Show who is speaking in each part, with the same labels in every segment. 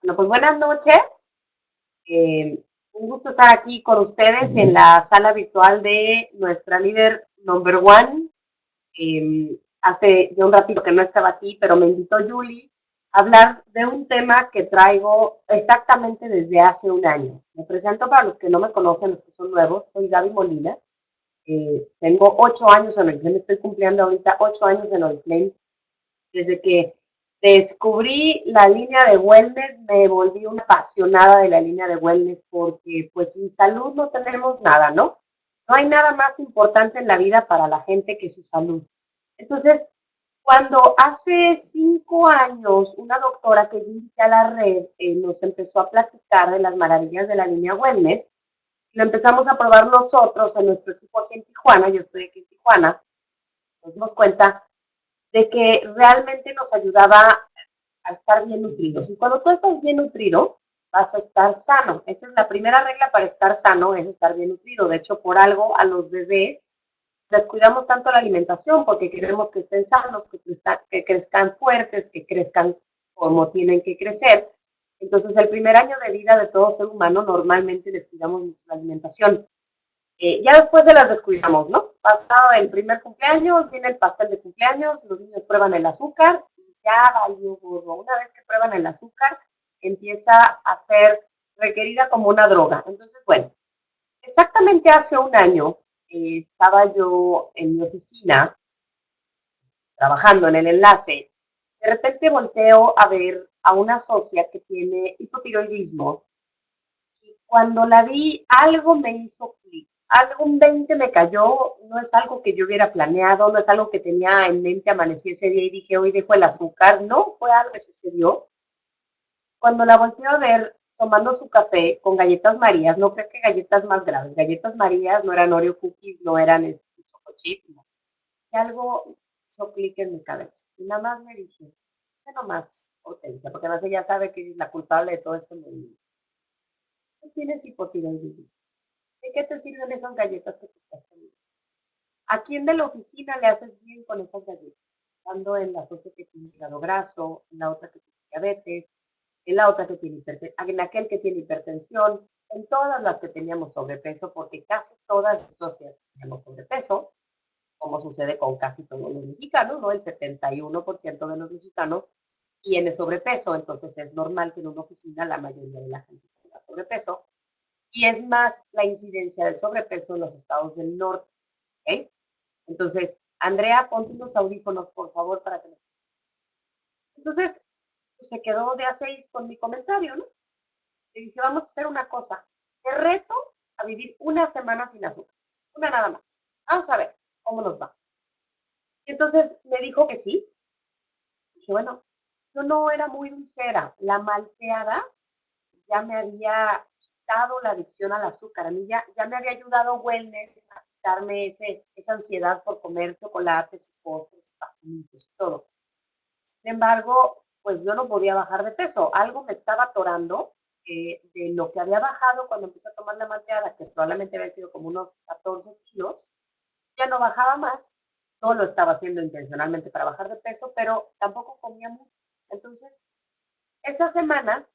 Speaker 1: Bueno, pues buenas noches. Un gusto estar aquí con ustedes en la sala virtual de nuestra líder number one. Hace ya un ratito que no estaba aquí, pero me invitó Julie a hablar de un tema que traigo exactamente desde hace un año. Me presento para los que no me conocen, los que son nuevos. Soy Gaby Molina. Tengo 8 años en Oriflame, estoy cumpliendo ahorita 8 años en Oriflame. Desde que descubrí la línea de wellness, me volví una apasionada de la línea de wellness porque pues sin salud no tenemos nada, ¿no? No hay nada más importante en la vida para la gente que su salud. Entonces, cuando hace 5 años una doctora que yo invité a la red nos empezó a platicar de las maravillas de la línea wellness, lo empezamos a probar nosotros en nuestro equipo aquí en Tijuana, yo estoy aquí en Tijuana, nos dimos cuenta de que realmente nos ayudaba a estar bien nutridos. Y cuando tú estás bien nutrido, vas a estar sano. Esa es la primera regla para estar sano, es estar bien nutrido. De hecho, por algo a los bebés les cuidamos tanto la alimentación porque queremos que estén sanos, que crezcan fuertes, que crezcan como tienen que crecer. Entonces, el primer año de vida de todo ser humano normalmente les cuidamos mucho la alimentación. Ya después se las descuidamos, ¿no? Pasado el primer cumpleaños, viene el pastel de cumpleaños, los niños prueban el azúcar y ya valió gorro. Una vez que prueban el azúcar, empieza a ser requerida como una droga. Entonces, bueno, exactamente hace un año estaba yo en mi oficina trabajando en el enlace. De repente volteo a ver a una socia que tiene hipotiroidismo y cuando la vi, algo me hizo clic, algo un 20 me cayó, no es algo que yo hubiera planeado, no es algo que tenía en mente, amanecí ese día y dije, hoy dejo el azúcar, no, fue algo que sucedió. Cuando la volteo a ver tomando su café con galletas Marías, no creo que galletas más graves, galletas Marías no eran Oreo cookies, no eran choco chip, no. Y algo hizo clic en mi cabeza. Y nada más me dije, ¿qué nomás, Hortensia? Porque además ella sabe que es la culpable de todo este movimiento. Tú tienes hipotiroidismo. ¿De qué te sirven esas galletas que te estás comiendo? ¿A quién de la oficina le haces bien con esas galletas? Estando en la socia que tiene hígado graso, en la otra que tiene diabetes, en la otra que tiene hipertensión, en aquel que tiene hipertensión, en todas las que teníamos sobrepeso, porque casi todas las socias teníamos sobrepeso, como sucede con casi todos los mexicanos, ¿no? El 71% de los mexicanos tiene sobrepeso, entonces es normal que en una oficina la mayoría de la gente tenga sobrepeso, y es más la incidencia de sobrepeso en los estados del norte, ¿ok? Entonces, Andrea, ponte unos audífonos, por favor, para que... Entonces, pues, se quedó de a 6 con mi comentario, ¿no? Le dije, vamos a hacer una cosa. Te reto a vivir una semana sin azúcar. Una nada más. Vamos a ver cómo nos va. Y entonces me dijo que sí. Dije, bueno, yo no era muy dulcera. La malteada ya me había quitado la adicción al azúcar. A mí ya me había ayudado wellness a quitarme esa ansiedad por comer chocolates y postres y pastelitos y todo. Sin embargo, pues yo no podía bajar de peso. Algo me estaba atorando de lo que había bajado cuando empecé a tomar la malteada, que probablemente había sido como unos 14 kilos, ya no bajaba más. No lo estaba haciendo intencionalmente para bajar de peso, pero tampoco comía mucho. Entonces, esa semana,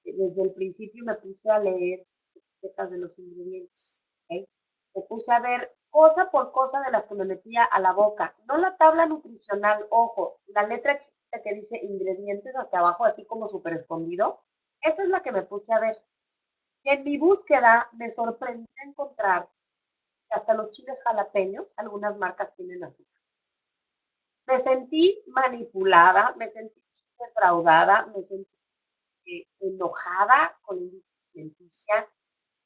Speaker 1: desde el principio me puse a leer etiquetas de los ingredientes. ¿Ok? Me puse a ver cosa por cosa de las que me metía a la boca. No la tabla nutricional, ojo, la letra chiquita que dice ingredientes hacia abajo, así como súper escondido. Esa es la que me puse a ver. Y en mi búsqueda me sorprendí de encontrar que hasta los chiles jalapeños, algunas marcas tienen azúcar. Me sentí manipulada, me sentí defraudada, me sentí enojada con la industria.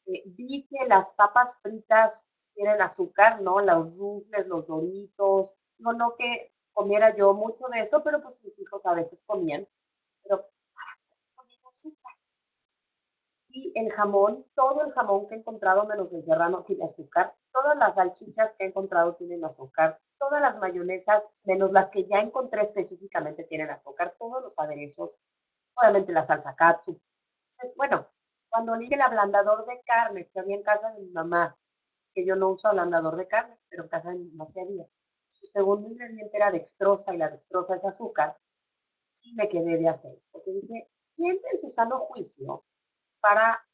Speaker 1: Vi que las papas fritas tienen azúcar, ¿no? Los rufles, los doritos. No, no que comiera yo mucho de eso, pero pues mis hijos a veces comían. Pero comían azúcar. Y el jamón, todo el jamón que he encontrado menos el serrano tiene azúcar. Todas las salchichas que he encontrado tienen azúcar. Todas las mayonesas, menos las que ya encontré específicamente, tienen azúcar. Todos los aderezos, obviamente la salsa katsu. Entonces, bueno, cuando leí el ablandador de carnes que había en casa de mi mamá, que yo no uso ablandador de carnes, pero en casa de mi mamá se había. Su segundo ingrediente era dextrosa y la dextrosa es azúcar. Y me quedé de aceite, porque dije, ¿quién en su sano juicio para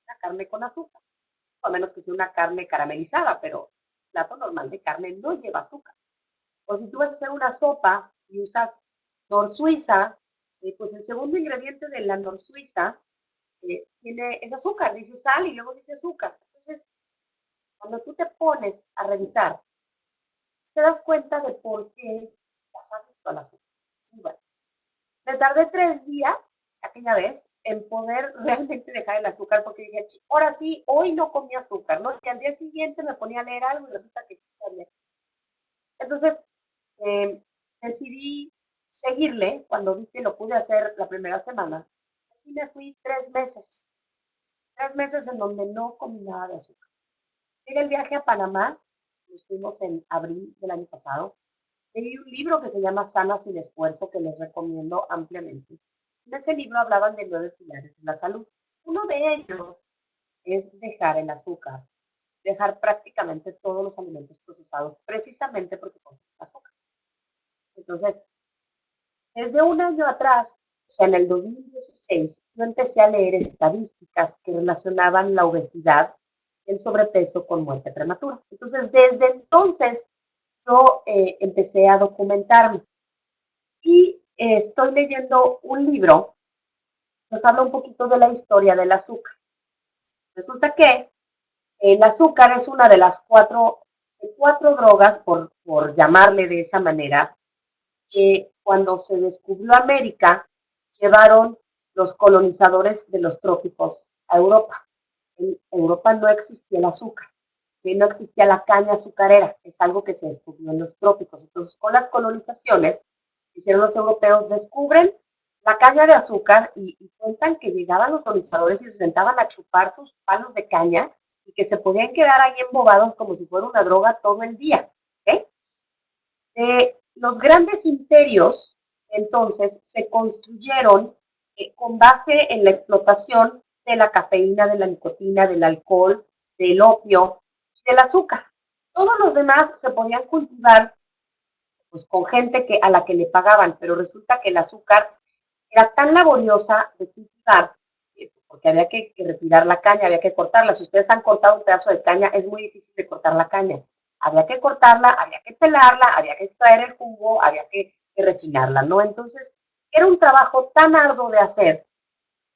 Speaker 1: la carne con azúcar? A menos que sea una carne caramelizada, pero el plato normal de carne no lleva azúcar. O si tú vas a hacer una sopa y usas nor suiza, pues el segundo ingrediente de la nor suiza tiene, es azúcar, dice sal y luego dice azúcar. Entonces, cuando tú te pones a revisar, te das cuenta de por qué estás adicto al azúcar. Sí, bueno, me tardé 3 días, aquella vez, en poder realmente dejar el azúcar, porque dije, ahora sí, hoy no comí azúcar, ¿no? Y al día siguiente me ponía a leer algo y resulta que sí. Entonces, eh, decidí seguirle cuando vi que lo pude hacer la primera semana. Así me fui 3 meses, 3 meses en donde no comí nada de azúcar. Llegué el viaje a Panamá, nos fuimos en abril del año pasado. Leí un libro que se llama Sana sin esfuerzo, que les recomiendo ampliamente. En ese libro hablaban de 9 pilares de la salud. Uno de ellos es dejar el azúcar, dejar prácticamente todos los alimentos procesados, precisamente porque contienen azúcar. Entonces, desde un año atrás, o sea, en el 2016, yo empecé a leer estadísticas que relacionaban la obesidad y el sobrepeso con muerte prematura. Entonces, desde entonces, yo empecé a documentarme y estoy leyendo un libro que nos habla un poquito de la historia del azúcar. Resulta que el azúcar es una de las cuatro drogas, por llamarle de esa manera, que cuando se descubrió América, llevaron los colonizadores de los trópicos a Europa. En Europa no existía el azúcar, no existía la caña azucarera, es algo que se descubrió en los trópicos. Entonces, con las colonizaciones, hicieron los europeos, descubren la caña de azúcar y cuentan que llegaban los colonizadores y se sentaban a chupar sus palos de caña y que se podían quedar ahí embobados como si fuera una droga todo el día. ¿Okay? Los grandes imperios, entonces, se construyeron con base en la explotación de la cafeína, de la nicotina, del alcohol, del opio y del azúcar. Todos los demás se podían cultivar pues, con gente a la que le pagaban, pero resulta que el azúcar era tan laboriosa de cultivar, porque había que retirar la caña, había que cortarla. Si ustedes han cortado un pedazo de caña, es muy difícil de cortar la caña. Había que cortarla, había que pelarla, había que extraer el jugo, había que refinarla, ¿no? Entonces, era un trabajo tan arduo de hacer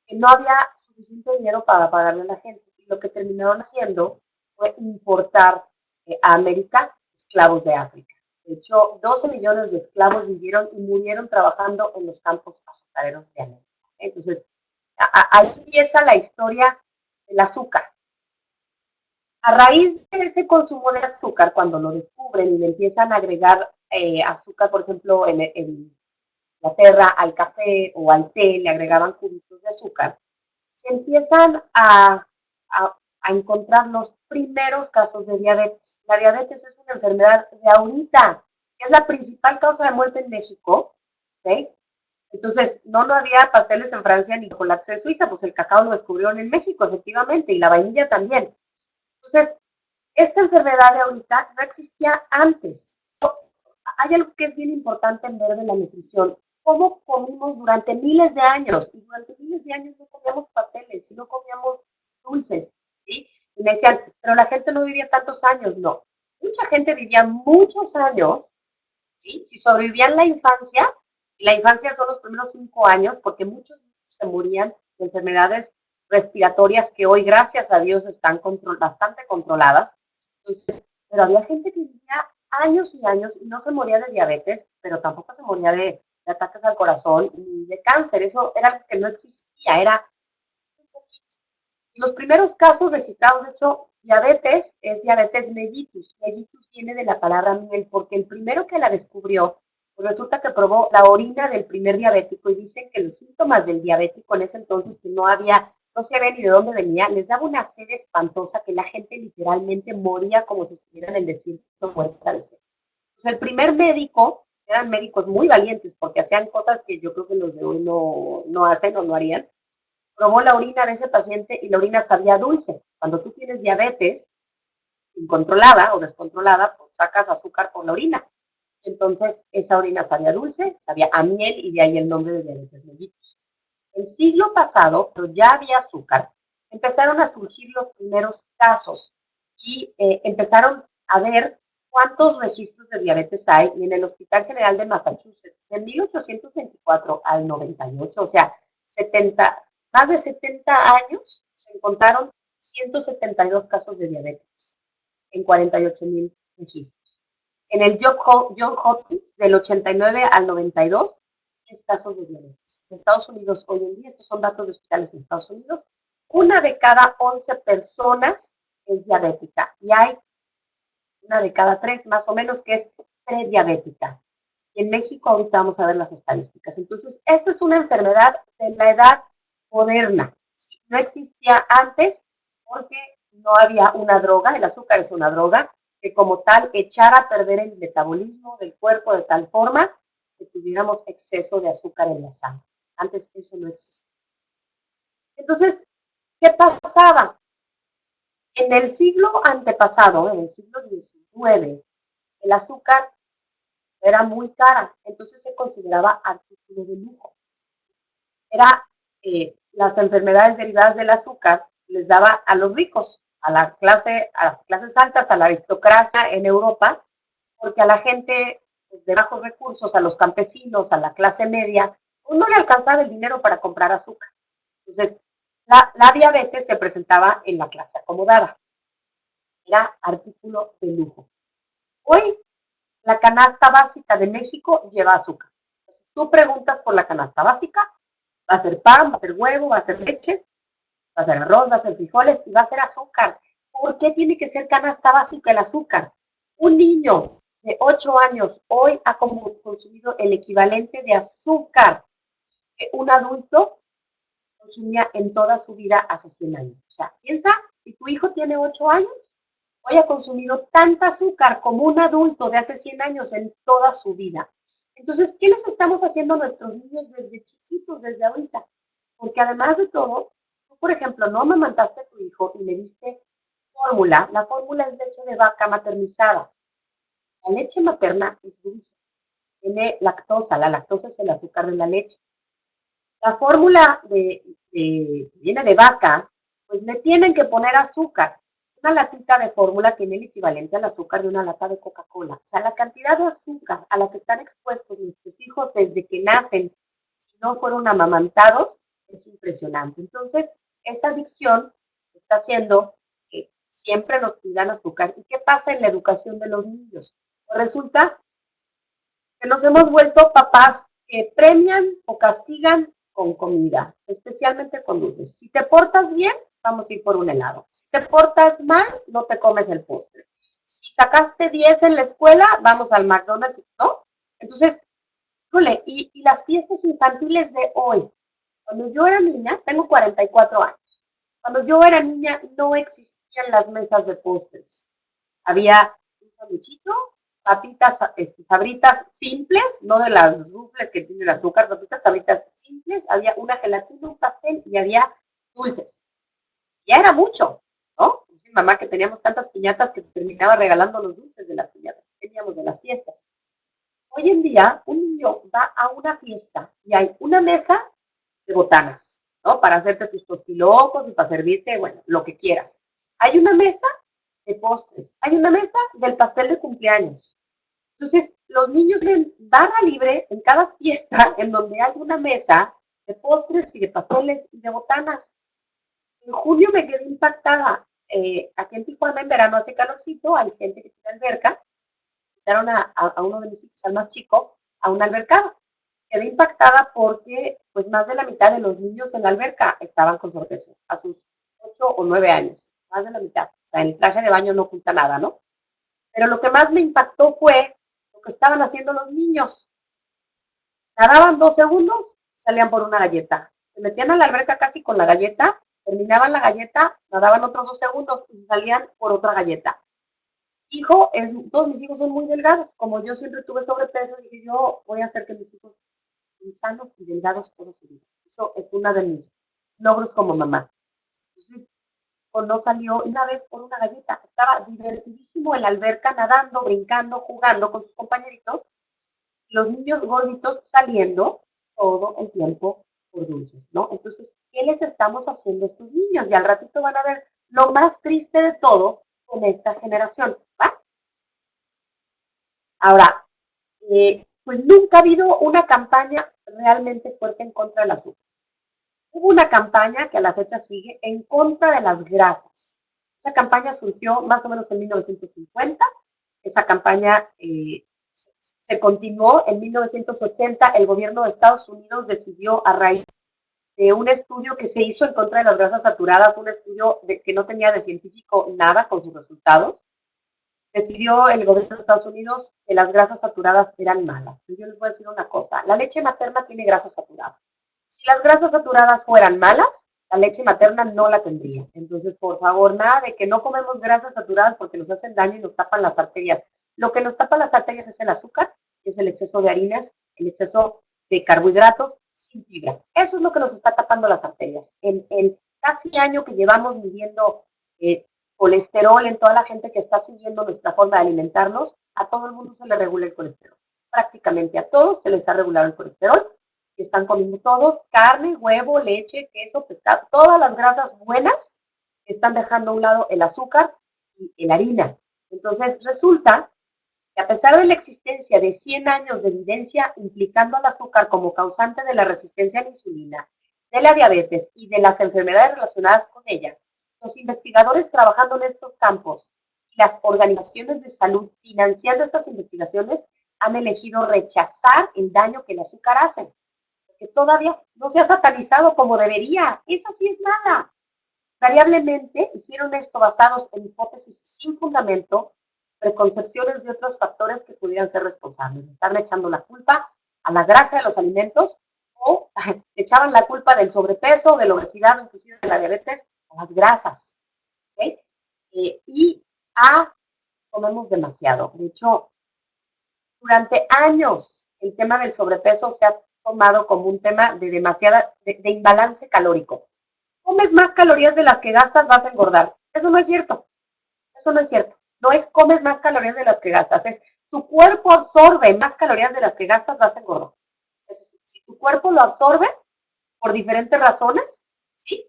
Speaker 1: que no había suficiente dinero para pagarle a la gente. Y lo que terminaron haciendo fue importar a América esclavos de África. De hecho, 12 millones de esclavos vivieron y murieron trabajando en los campos azucareros de América. Entonces, ahí empieza la historia del azúcar. A raíz de ese consumo de azúcar, cuando lo descubren y le empiezan a agregar azúcar, por ejemplo, en Inglaterra, al café o al té, le agregaban cubitos de azúcar, se empiezan a encontrar los primeros casos de diabetes. La diabetes es una enfermedad de ahorita, que es la principal causa de muerte en México. ¿Okay? Entonces, no había pasteles en Francia ni chocolate en Suiza, pues el cacao lo descubrieron en México, efectivamente, y la vainilla también. Entonces, esta enfermedad de ahorita no existía antes. Hay algo que es bien importante en ver de la nutrición. ¿Cómo comimos durante miles de años? Y durante miles de años no comíamos pasteles, no comíamos dulces, ¿sí? Y me decían, pero la gente no vivía tantos años. No. Mucha gente vivía muchos años, ¿sí? Si sobrevivían la infancia, y la infancia son los primeros 5 años, porque muchos se morían de enfermedades respiratorias que hoy, gracias a Dios, están bastante controladas. Entonces, pero había gente que vivía años y años y no se moría de diabetes, pero tampoco se moría de ataques al corazón ni de cáncer. Eso era algo que no existía, era un poquito. Los primeros casos registrados, de hecho, diabetes es diabetes mellitus. Mellitus viene de la palabra miel, porque el primero que la descubrió, pues resulta que probó la orina del primer diabético y dicen que los síntomas del diabético en ese entonces que no sabía ni de dónde venía, les daba una sed espantosa que la gente literalmente moría como si estuvieran en el desierto muerta de sed. Pues el primer médico, eran médicos muy valientes porque hacían cosas que yo creo que los de hoy no hacen o no harían, probó la orina de ese paciente y la orina sabía dulce. Cuando tú tienes diabetes incontrolada o descontrolada, pues sacas azúcar por la orina. Entonces, esa orina sabía dulce, sabía a miel y de ahí el nombre de diabetes mellitus. El siglo pasado, pero ya había azúcar, empezaron a surgir los primeros casos y empezaron a ver cuántos registros de diabetes hay. Y en el Hospital General de Massachusetts, de 1824 al 98, o sea, 70, más de 70 años, se encontraron 172 casos de diabetes en 48,000 registros. En el John Hopkins, del 89 al 92, 10 casos de diabetes. En Estados Unidos, hoy en día, estos son datos de hospitales en Estados Unidos, una de cada 11 personas es diabética y hay una de cada 3 más o menos que es prediabética. Y en México ahorita vamos a ver las estadísticas. Entonces, esta es una enfermedad de la edad moderna. No existía antes porque no había una droga, el azúcar es una droga, que como tal echara a perder el metabolismo del cuerpo de tal forma que tuviéramos exceso de azúcar en la sangre. Antes eso no existía. Entonces, ¿qué pasaba? En el siglo antepasado, en el siglo XIX, el azúcar era muy cara, entonces se consideraba artículo de lujo. Era las enfermedades derivadas del azúcar les daba a los ricos, a las clases altas, a la aristocracia en Europa, porque a la gente pues, de bajos recursos, a los campesinos, a la clase media, pues, no le alcanzaba el dinero para comprar azúcar. Entonces, la diabetes se presentaba en la clase acomodada, era artículo de lujo. Hoy la canasta básica de México lleva azúcar. Si tú preguntas por la canasta básica, va a ser pan, va a ser huevo, va a ser leche, va a ser arroz, va a ser frijoles y va a ser azúcar. ¿Por qué tiene que ser canasta básica el azúcar? Un niño de 8 años hoy ha consumido el equivalente de azúcar que un adulto consumía en toda su vida hace 100 años. O sea, piensa, si tu hijo tiene 8 años, hoy ha consumido tanta azúcar como un adulto de hace 100 años en toda su vida. Entonces, ¿qué les estamos haciendo a nuestros niños desde chiquitos, desde ahorita? Porque además de todo, tú, por ejemplo, no amamantaste a tu hijo y le diste fórmula. La fórmula es leche de vaca maternizada. La leche materna es dulce, tiene lactosa. La lactosa es el azúcar de la leche. La fórmula viene de vaca, pues le tienen que poner azúcar. Una latita de fórmula tiene el equivalente al azúcar de una lata de Coca-Cola. O sea, la cantidad de azúcar a la que están expuestos nuestros hijos desde que nacen, si no fueron amamantados, es impresionante. Entonces, esa adicción está haciendo que siempre nos pidan azúcar. ¿Y qué pasa en la educación de los niños? Pues resulta que nos hemos vuelto papás que premian o castigan con comida, especialmente con dulces. Si te portas bien, vamos a ir por un helado. Si te portas mal, no te comes el postre. Si sacaste 10 en la escuela, vamos al McDonald's, ¿no? Entonces, y las fiestas infantiles de hoy. Cuando yo era niña, tengo 44 años. Cuando yo era niña, no existían las mesas de postres. Había un sanduchito, papitas, sabritas simples, no de las rufles que tienen azúcar, papitas, sabritas simples, había una gelatina, un pastel y había dulces. Ya era mucho, ¿no? Dice mamá que teníamos tantas piñatas que terminaba regalando los dulces de las piñatas que teníamos de las fiestas. Hoy en día, un niño va a una fiesta y hay una mesa de botanas, ¿no? Para hacerte tus tostilocos y para servirte, bueno, lo que quieras. Hay una mesa de postres, hay una mesa del pastel de cumpleaños. Entonces, los niños tienen barra libre en cada fiesta en donde hay una mesa de postres y de pasteles y de botanas. En junio me quedé impactada. Aquí en Tijuana en verano hace calorcito, hay gente que tiene alberca, invitaron a uno de mis hijos, al más chico, a una albercada. Quedé impactada porque pues más de la mitad de los niños en la alberca estaban con sobrepeso, a sus 8 o 9 años, más de la mitad. O sea, el traje de baño no oculta nada, ¿no? Pero lo que más me impactó fue lo que estaban haciendo los niños. Nadaban 2 segundos, salían por una galleta. Se metían a la alberca casi con la galleta, terminaban la galleta, nadaban otros 2 segundos y salían por otra galleta. Todos mis hijos son muy delgados. Como yo siempre tuve sobrepeso, dije yo voy a hacer que mis hijos estén sanos y delgados toda su vida. Eso es uno de mis logros como mamá. Entonces, no salió una vez por una galleta. Estaba divertidísimo en la alberca, nadando, brincando, jugando con sus compañeritos. Los niños gorditos saliendo todo el tiempo por dulces, ¿no? Entonces, ¿qué les estamos haciendo a estos niños? Y al ratito van a ver lo más triste de todo con esta generación, ¿va? Ahora, pues nunca ha habido una campaña realmente fuerte en contra del azúcar. Hubo una campaña que a la fecha sigue en contra de las grasas. Esa campaña surgió más o menos en 1950. Esa campaña se continuó en 1980. El gobierno de Estados Unidos decidió, a raíz de un estudio que se hizo en contra de las grasas saturadas, un estudio que no tenía de científico nada con sus resultados, decidió el gobierno de Estados Unidos que las grasas saturadas eran malas. Y yo les voy a decir una cosa, la leche materna tiene grasa saturada. Si las grasas saturadas fueran malas, la leche materna no la tendría. Entonces, por favor, nada de que no comemos grasas saturadas porque nos hacen daño y nos tapan las arterias. Lo que nos tapa las arterias es el azúcar, es el exceso de harinas, el exceso de carbohidratos sin fibra. Eso es lo que nos está tapando las arterias. En el casi año que llevamos midiendo colesterol en toda la gente que está siguiendo nuestra forma de alimentarnos, a todo el mundo se le regula el colesterol. Prácticamente a todos se les ha regulado el colesterol. Están comiendo todos carne, huevo, leche, queso, pescado, todas las grasas buenas, están dejando a un lado el azúcar y la harina. Entonces resulta que a pesar de la existencia de 100 años de evidencia implicando al azúcar como causante de la resistencia a la insulina, de la diabetes y de las enfermedades relacionadas con ella, los investigadores trabajando en estos campos y las organizaciones de salud financiando estas investigaciones han elegido rechazar el daño que el azúcar hace, porque todavía no se ha satanizado como debería. Esa sí es mala. Variablemente hicieron esto basados en hipótesis sin fundamento, preconcepciones de otros factores que pudieran ser responsables. Estaban echando la culpa a la grasa de los alimentos o echaban la culpa del sobrepeso, de la obesidad, inclusive de la diabetes, a las grasas. ¿Okay? Y comemos demasiado. De hecho, durante años el tema del sobrepeso se ha tomado como un tema de demasiada, de imbalance calórico. Comes más calorías de las que gastas, vas a engordar. Eso no es cierto. Eso no es cierto. No es comes más calorías de las que gastas, es tu cuerpo absorbe más calorías de las que gastas, vas a engordar. Eso sí, si tu cuerpo lo absorbe por diferentes razones, ¿sí?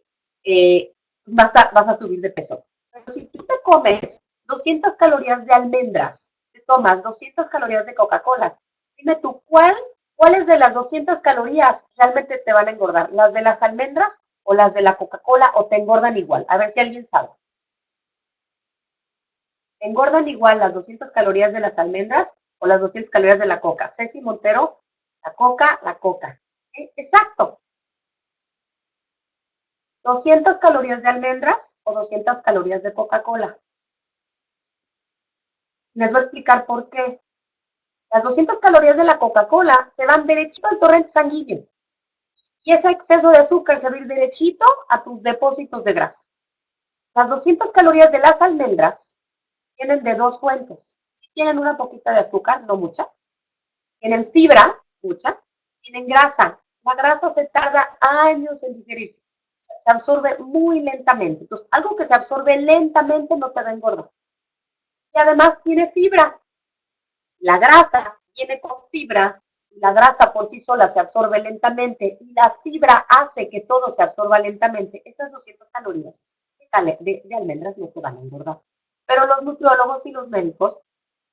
Speaker 1: Vas a subir de peso. Pero si tú te comes 200 calorías de almendras, te tomas 200 calorías de Coca-Cola, dime tú, ¿cuáles de las 200 calorías realmente te van a engordar? ¿Las de las almendras o las de la Coca-Cola o te engordan igual? A ver si alguien sabe. ¿Te engordan igual las 200 calorías de las almendras o las 200 calorías de la coca? Ceci Montero, la coca, la coca. Exacto. 200 calorías de almendras o 200 calorías de Coca-Cola. Les voy a explicar por qué. Las 200 calorías de la Coca-Cola se van derechito al torrente sanguíneo. Y ese exceso de azúcar se va a ir derechito a tus depósitos de grasa. Las 200 calorías de las almendras vienen de dos fuentes. Si tienen una poquita de azúcar, no mucha. Tienen fibra, mucha. Tienen grasa. La grasa se tarda años en digerirse. Se absorbe muy lentamente. Entonces, algo que se absorbe lentamente no te va a engordar. Y además tiene fibra. La grasa viene con fibra, y la grasa por sí sola se absorbe lentamente y la fibra hace que todo se absorba lentamente. Estas 200 calorías de almendras no te van a engordar. Pero los nutriólogos y los médicos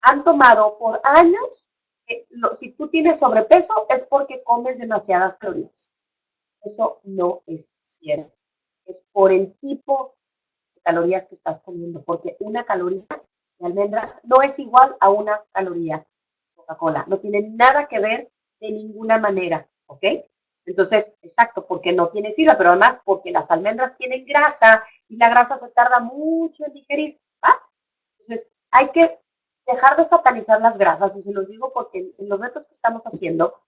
Speaker 1: han tomado por años que si tú tienes sobrepeso es porque comes demasiadas calorías. Eso no es cierto. Es por el tipo de calorías que estás comiendo, porque una caloría de almendras no es igual a una caloría de Coca-Cola. No tiene nada que ver de ninguna manera, ¿ok? Entonces, exacto, porque no tiene fibra, pero además porque las almendras tienen grasa y la grasa se tarda mucho en digerir, ¿va? Entonces, hay que dejar de satanizar las grasas, y se los digo porque en los retos que estamos haciendo,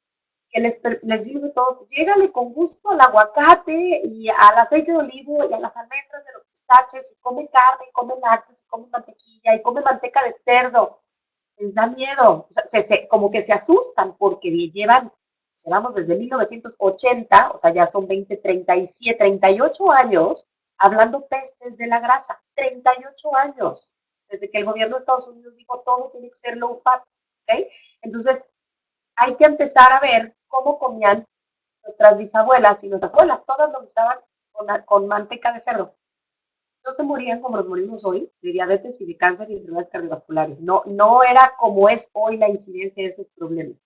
Speaker 1: que les digo a todos, llégale con gusto al aguacate y al aceite de olivo y a las almendras de los pistaches, y come carne, y come lácteos, y come mantequilla, y come manteca de cerdo. Les da miedo, o sea, como que se asustan porque llevamos desde 1980, o sea, ya son 20, 37, 38 años hablando pestes de la grasa, 38 años, desde que el gobierno de Estados Unidos dijo todo tiene que ser low fat, ¿ok? Entonces, hay que empezar a ver cómo comían nuestras bisabuelas y nuestras abuelas, todas lo usaban con manteca de cerdo. No se morían como nos morimos hoy, de diabetes y de cáncer y enfermedades cardiovasculares. No, no era como es hoy la incidencia de esos problemas.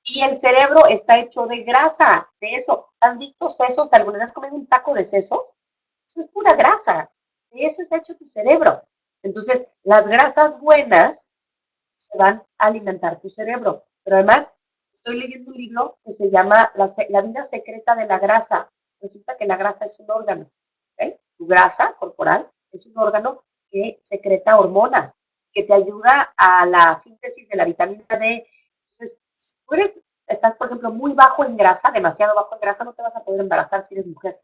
Speaker 1: Y el cerebro está hecho de grasa, de eso. ¿Has visto sesos? ¿Alguna vez has comido un taco de sesos? Eso es pura grasa. De eso está hecho tu cerebro. Entonces, las grasas buenas se van a alimentar tu cerebro. Pero además, estoy leyendo un libro que se llama La vida secreta de la grasa. Resulta que la grasa es un órgano. ¿Okay? Tu grasa corporal es un órgano que secreta hormonas, que te ayuda a la síntesis de la vitamina D. Entonces, si tú estás, por ejemplo, muy bajo en grasa, demasiado bajo en grasa, no te vas a poder embarazar si eres mujer.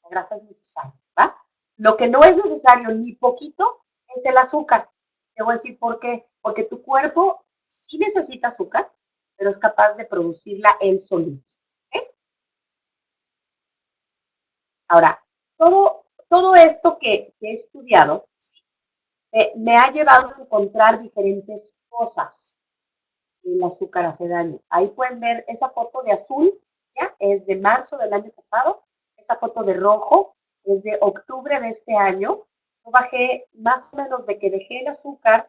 Speaker 1: La grasa es necesaria, ¿va? Lo que no es necesario ni poquito es el azúcar. Te voy a decir por qué. Porque tu cuerpo sí necesita azúcar, pero es capaz de producirla él solito. ¿Okay? Ahora, todo esto que he estudiado me ha llevado a encontrar diferentes cosas que el azúcar hace daño. Ahí pueden ver esa foto de azul, ya es de marzo del año pasado, esa foto de rojo es de octubre de este año. Yo bajé más o menos de que dejé el azúcar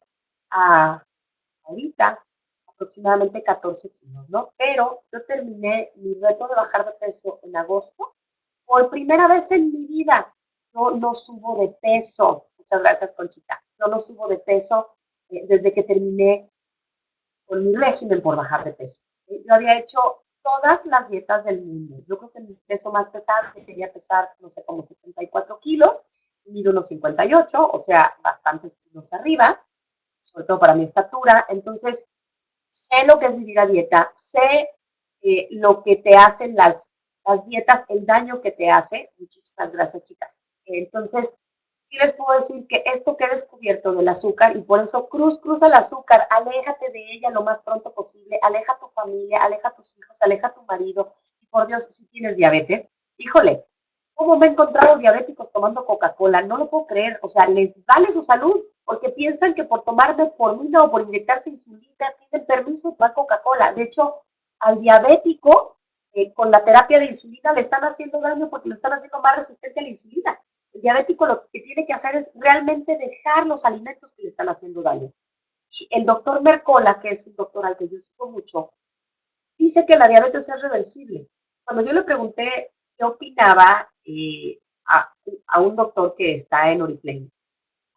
Speaker 1: a ahorita aproximadamente 14 kilos, ¿no? Pero yo terminé mi reto de bajar de peso en agosto. Por primera vez en mi vida, yo no subo de peso. Muchas gracias, Conchita. Yo no subo de peso desde que terminé con mi régimen por bajar de peso. Yo había hecho todas las dietas del mundo. Yo creo que mi peso más pesado quería pesar, no sé, como 74 kilos, mido unos 58, o sea, bastantes kilos arriba, sobre todo para mi estatura. Entonces, sé lo que es vivir a dieta, sé lo que te hacen las dietas, el daño que te hace. Muchísimas gracias, chicas. Entonces, sí les puedo decir que esto que he descubierto del azúcar, y por eso cruza el azúcar, aléjate de ella lo más pronto posible, aleja a tu familia, aleja a tus hijos, aleja a tu marido, y por Dios, si tienes diabetes, híjole, ¿cómo me he encontrado diabéticos tomando Coca-Cola? No lo puedo creer, o sea, les vale su salud, porque piensan que por tomar metformina o por inyectarse insulina tienen permiso de tomar Coca-Cola. De hecho, al diabético, con la terapia de insulina le están haciendo daño porque lo están haciendo más resistente a la insulina. El diabético lo que tiene que hacer es realmente dejar los alimentos que le están haciendo daño. Y el doctor Mercola, que es un doctor al que yo sigo mucho, dice que la diabetes es reversible. Cuando yo le pregunté qué opinaba a un doctor que está en Oriflame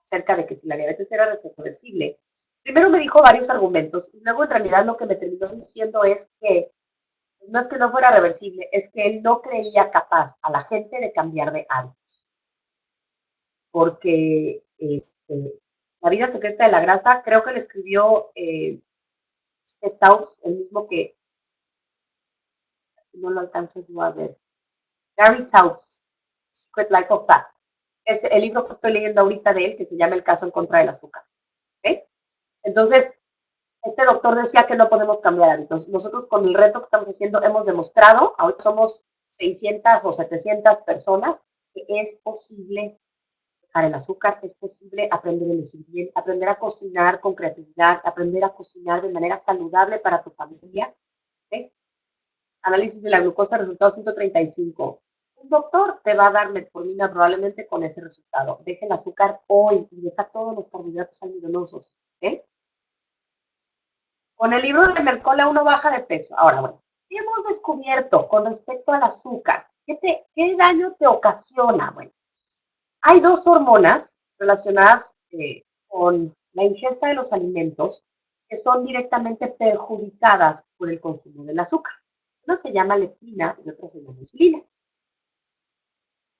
Speaker 1: acerca de que si la diabetes era reversible, primero me dijo varios argumentos y luego en realidad lo que me terminó diciendo es que no es que no fuera reversible, es que él no creía capaz a la gente de cambiar de hábitos. Porque La vida secreta de la grasa, creo que le escribió Taubes, el mismo que no lo alcanzo yo a ver. Gary Taubes, Secret Life of Fat. Es el libro que estoy leyendo ahorita de él, que se llama El caso en contra del azúcar. ¿Okay? Entonces, este doctor decía que no podemos cambiar hábitos. Nosotros con el reto que estamos haciendo hemos demostrado, ahora somos 600 o 700 personas, que es posible dejar el azúcar, es posible aprender a elegir bien, aprender a cocinar con creatividad, aprender a cocinar de manera saludable para tu familia. ¿Okay? Análisis de la glucosa, resultado 135. Un doctor te va a dar metformina probablemente con ese resultado. Deja el azúcar hoy y deja todos los carbohidratos almidonosos. ¿Okay? Con el libro de Mercola uno baja de peso. Ahora, bueno, ¿qué hemos descubierto con respecto al azúcar? ¿Qué daño te ocasiona? Bueno, hay dos hormonas relacionadas con la ingesta de los alimentos que son directamente perjudicadas por el consumo del azúcar. Una se llama leptina y otra se llama insulina.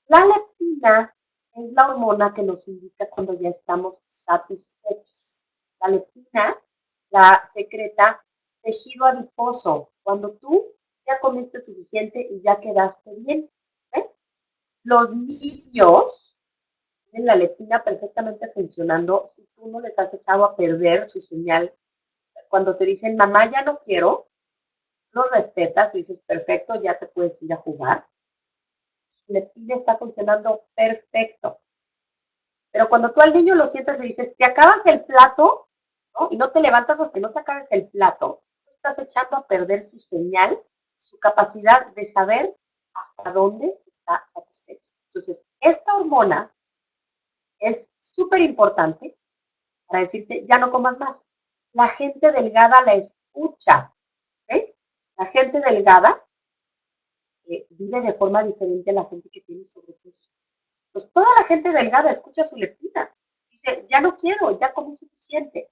Speaker 1: La leptina es la hormona que nos indica cuando ya estamos satisfechos. La leptina la secreta tejido adiposo, cuando tú ya comiste suficiente y ya quedaste bien. ¿Eh? Los niños tienen la leptina perfectamente funcionando si tú no les has echado a perder su señal. Cuando te dicen, mamá, ya no quiero, los respetas y dices, perfecto, ya te puedes ir a jugar. Su leptina está funcionando perfecto. Pero cuando tú al niño lo sientas y dices, te acabas el plato, ¿no? Y no te levantas hasta que no te acabes el plato, tú estás echando a perder su señal su capacidad de saber hasta dónde está satisfecho. Entonces, esta hormona es súper importante para decirte, ya no comas más. La gente delgada la escucha, ¿ok? La gente delgada vive de forma diferente a la gente que tiene sobrepeso. Pues toda la gente delgada escucha su leptina. Dice, ya no quiero, ya comí suficiente.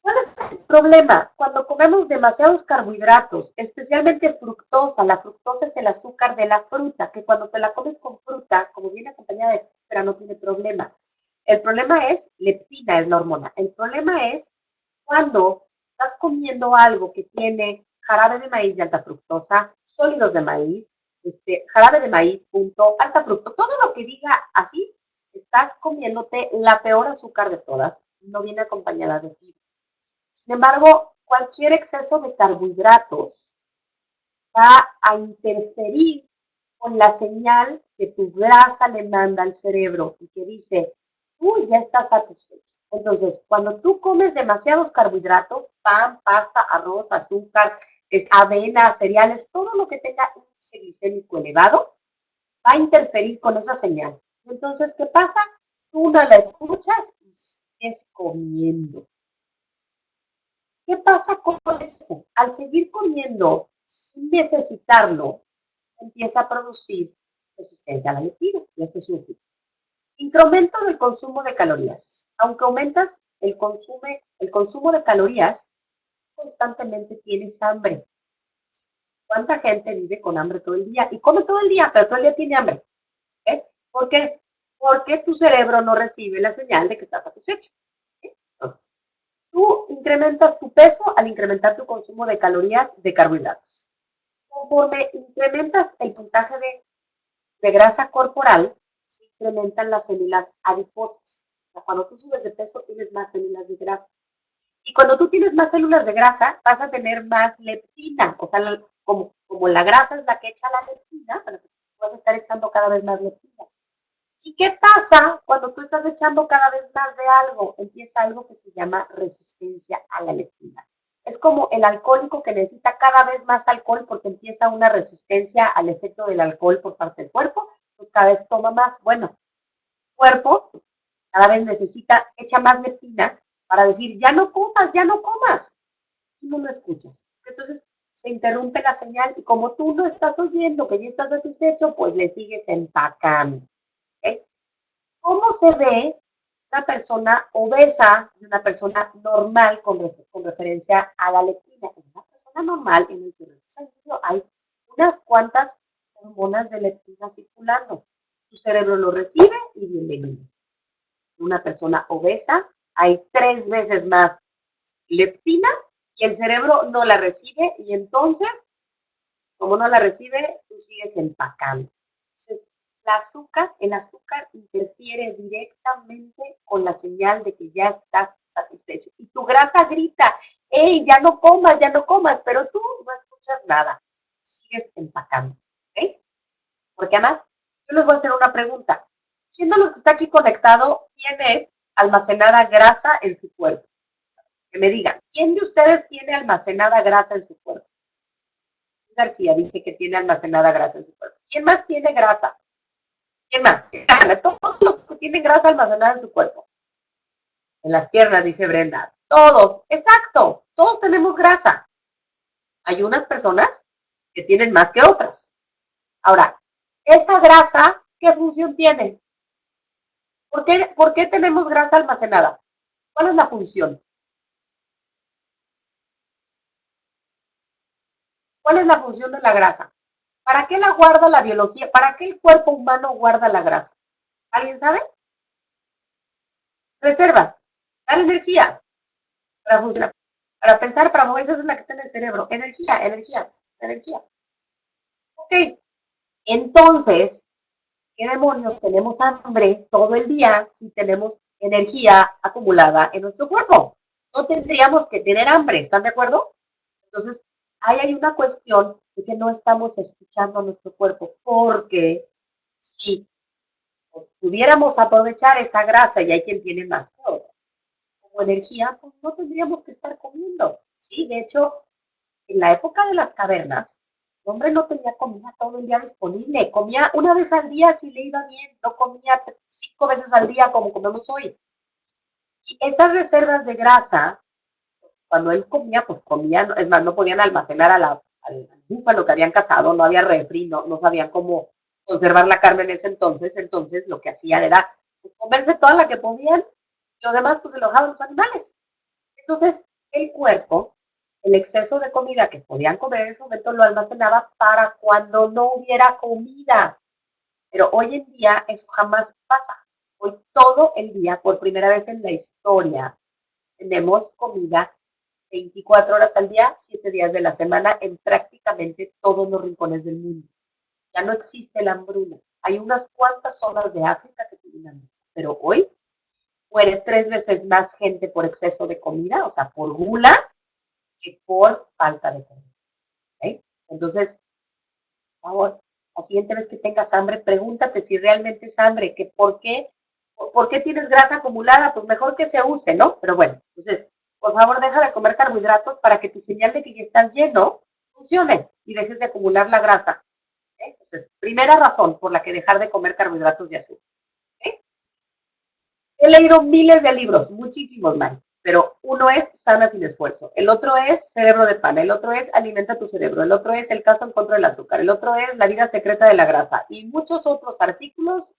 Speaker 1: ¿Cuál es el problema? Cuando comemos demasiados carbohidratos, especialmente fructosa, la fructosa es el azúcar de la fruta, que cuando te la comes con fruta, como viene acompañada de fibra, no tiene problema. El problema es, leptina es la hormona, el problema es cuando estás comiendo algo que tiene jarabe de maíz de alta fructosa, sólidos de maíz, jarabe de maíz, punto, alta fructosa, todo lo que diga así, estás comiéndote la peor azúcar de todas, no viene acompañada de fibra. Sin embargo, cualquier exceso de carbohidratos va a interferir con la señal que tu grasa le manda al cerebro y que dice, uy, ya estás satisfecho. Entonces, cuando tú comes demasiados carbohidratos, pan, pasta, arroz, azúcar, avena, cereales, todo lo que tenga índice glicémico elevado, va a interferir con esa señal. Entonces, ¿qué pasa? Tú no la escuchas y sigues comiendo. ¿Qué pasa con eso? Al seguir comiendo sin necesitarlo, empieza a producir resistencia a la leptina. Y esto es un efecto. Incremento del consumo de calorías. Aunque aumentas el consumo de calorías, constantemente tienes hambre. ¿Cuánta gente vive con hambre todo el día? Y come todo el día, pero todo el día tiene hambre. ¿Eh? ¿Por qué? Porque tu cerebro no recibe la señal de que estás satisfecho. Entonces, tú incrementas tu peso al incrementar tu consumo de calorías de carbohidratos. Conforme incrementas el puntaje de grasa corporal, se incrementan las células adiposas. O sea, cuando tú subes de peso, tienes más células de grasa. Y cuando tú tienes más células de grasa, vas a tener más leptina. O sea, como la grasa es la que echa la leptina, vas a estar echando cada vez más leptina. ¿Y qué pasa cuando tú estás echando cada vez más de algo? Empieza algo que se llama resistencia a la leptina. Es como el alcohólico que necesita cada vez más alcohol porque empieza una resistencia al efecto del alcohol por parte del cuerpo, pues cada vez toma más. Bueno, el cuerpo cada vez echa más leptina para decir, ya no comas, ya no comas. Y no lo escuchas. Entonces se interrumpe la señal y como tú no estás oyendo que ya estás satisfecho, pues le sigues empacando. ¿Okay? ¿Cómo se ve una persona obesa y una persona normal con referencia a la leptina? En una persona normal, en el interior hay unas cuantas hormonas de leptina circulando. Tu cerebro lo recibe y bienvenido. En una persona obesa hay 3 veces más leptina y el cerebro no la recibe y entonces, como no la recibe, tú sigues empacando. Entonces, el azúcar interfiere directamente con la señal de que ya estás satisfecho. Y tu grasa grita, hey, ya no comas, pero tú no escuchas nada. Sigues empacando, ¿ok? Porque además, yo les voy a hacer una pregunta. ¿Quién de los que está aquí conectado tiene almacenada grasa en su cuerpo? Que me digan, ¿quién de ustedes tiene almacenada grasa en su cuerpo? García dice que tiene almacenada grasa en su cuerpo. ¿Quién más tiene grasa? ¿Quién más? Todos los que tienen grasa almacenada en su cuerpo. En las piernas, dice Brenda. Todos, exacto. Todos tenemos grasa. Hay unas personas que tienen más que otras. Ahora, esa grasa, ¿qué función tiene? ¿Por qué tenemos grasa almacenada? ¿Cuál es la función? ¿Cuál es la función de la grasa? ¿Para qué la guarda la biología? ¿Para qué el cuerpo humano guarda la grasa? ¿Alguien sabe? Reservas, dar energía para funcionar, para pensar, para moverse, es la que está en el cerebro. Energía, energía, energía. Ok, entonces, ¿qué demonios tenemos hambre todo el día si tenemos energía acumulada en nuestro cuerpo? No tendríamos que tener hambre, ¿están de acuerdo? Entonces, ahí hay una cuestión de que no estamos escuchando a nuestro cuerpo, porque si pudiéramos aprovechar esa grasa, y hay quien tiene más que otra, como energía, pues no tendríamos que estar comiendo. Sí, de hecho, en la época de las cavernas, el hombre no tenía comida todo el día disponible, comía una vez al día si le iba bien, no comía 5 veces al día como comemos hoy. Y esas reservas de grasa, cuando él comía, pues comían, es más, no podían almacenar al búfalo que habían cazado, no había refri, no sabían cómo conservar la carne en ese entonces lo que hacían era pues, comerse toda la que podían y lo demás pues se lo dejaban los animales. Entonces, el cuerpo, el exceso de comida que podían comer en ese momento lo almacenaba para cuando no hubiera comida. Pero hoy en día eso jamás pasa. Hoy todo el día, por primera vez en la historia, tenemos comida 24 horas al día, 7 días de la semana, en prácticamente todos los rincones del mundo. Ya no existe la hambruna. Hay unas cuantas zonas de África que tienen hambruna, pero hoy muere 3 veces más gente por exceso de comida, o sea, por gula, que por falta de comida. ¿Okay? Entonces, por favor, la siguiente vez que tengas hambre, pregúntate si realmente es hambre, que por qué tienes grasa acumulada, pues mejor que se use, ¿no? Pero bueno, entonces, por favor, deja de comer carbohidratos para que tu señal de que ya estás lleno funcione y dejes de acumular la grasa. ¿Okay? Entonces, primera razón por la que dejar de comer carbohidratos y azúcar. ¿Okay? He leído miles de libros, muchísimos más, pero uno es Sana sin esfuerzo, el otro es Cerebro de Pana, el otro es Alimenta tu cerebro, el otro es El caso en contra del azúcar, el otro es La vida secreta de la grasa y muchos otros artículos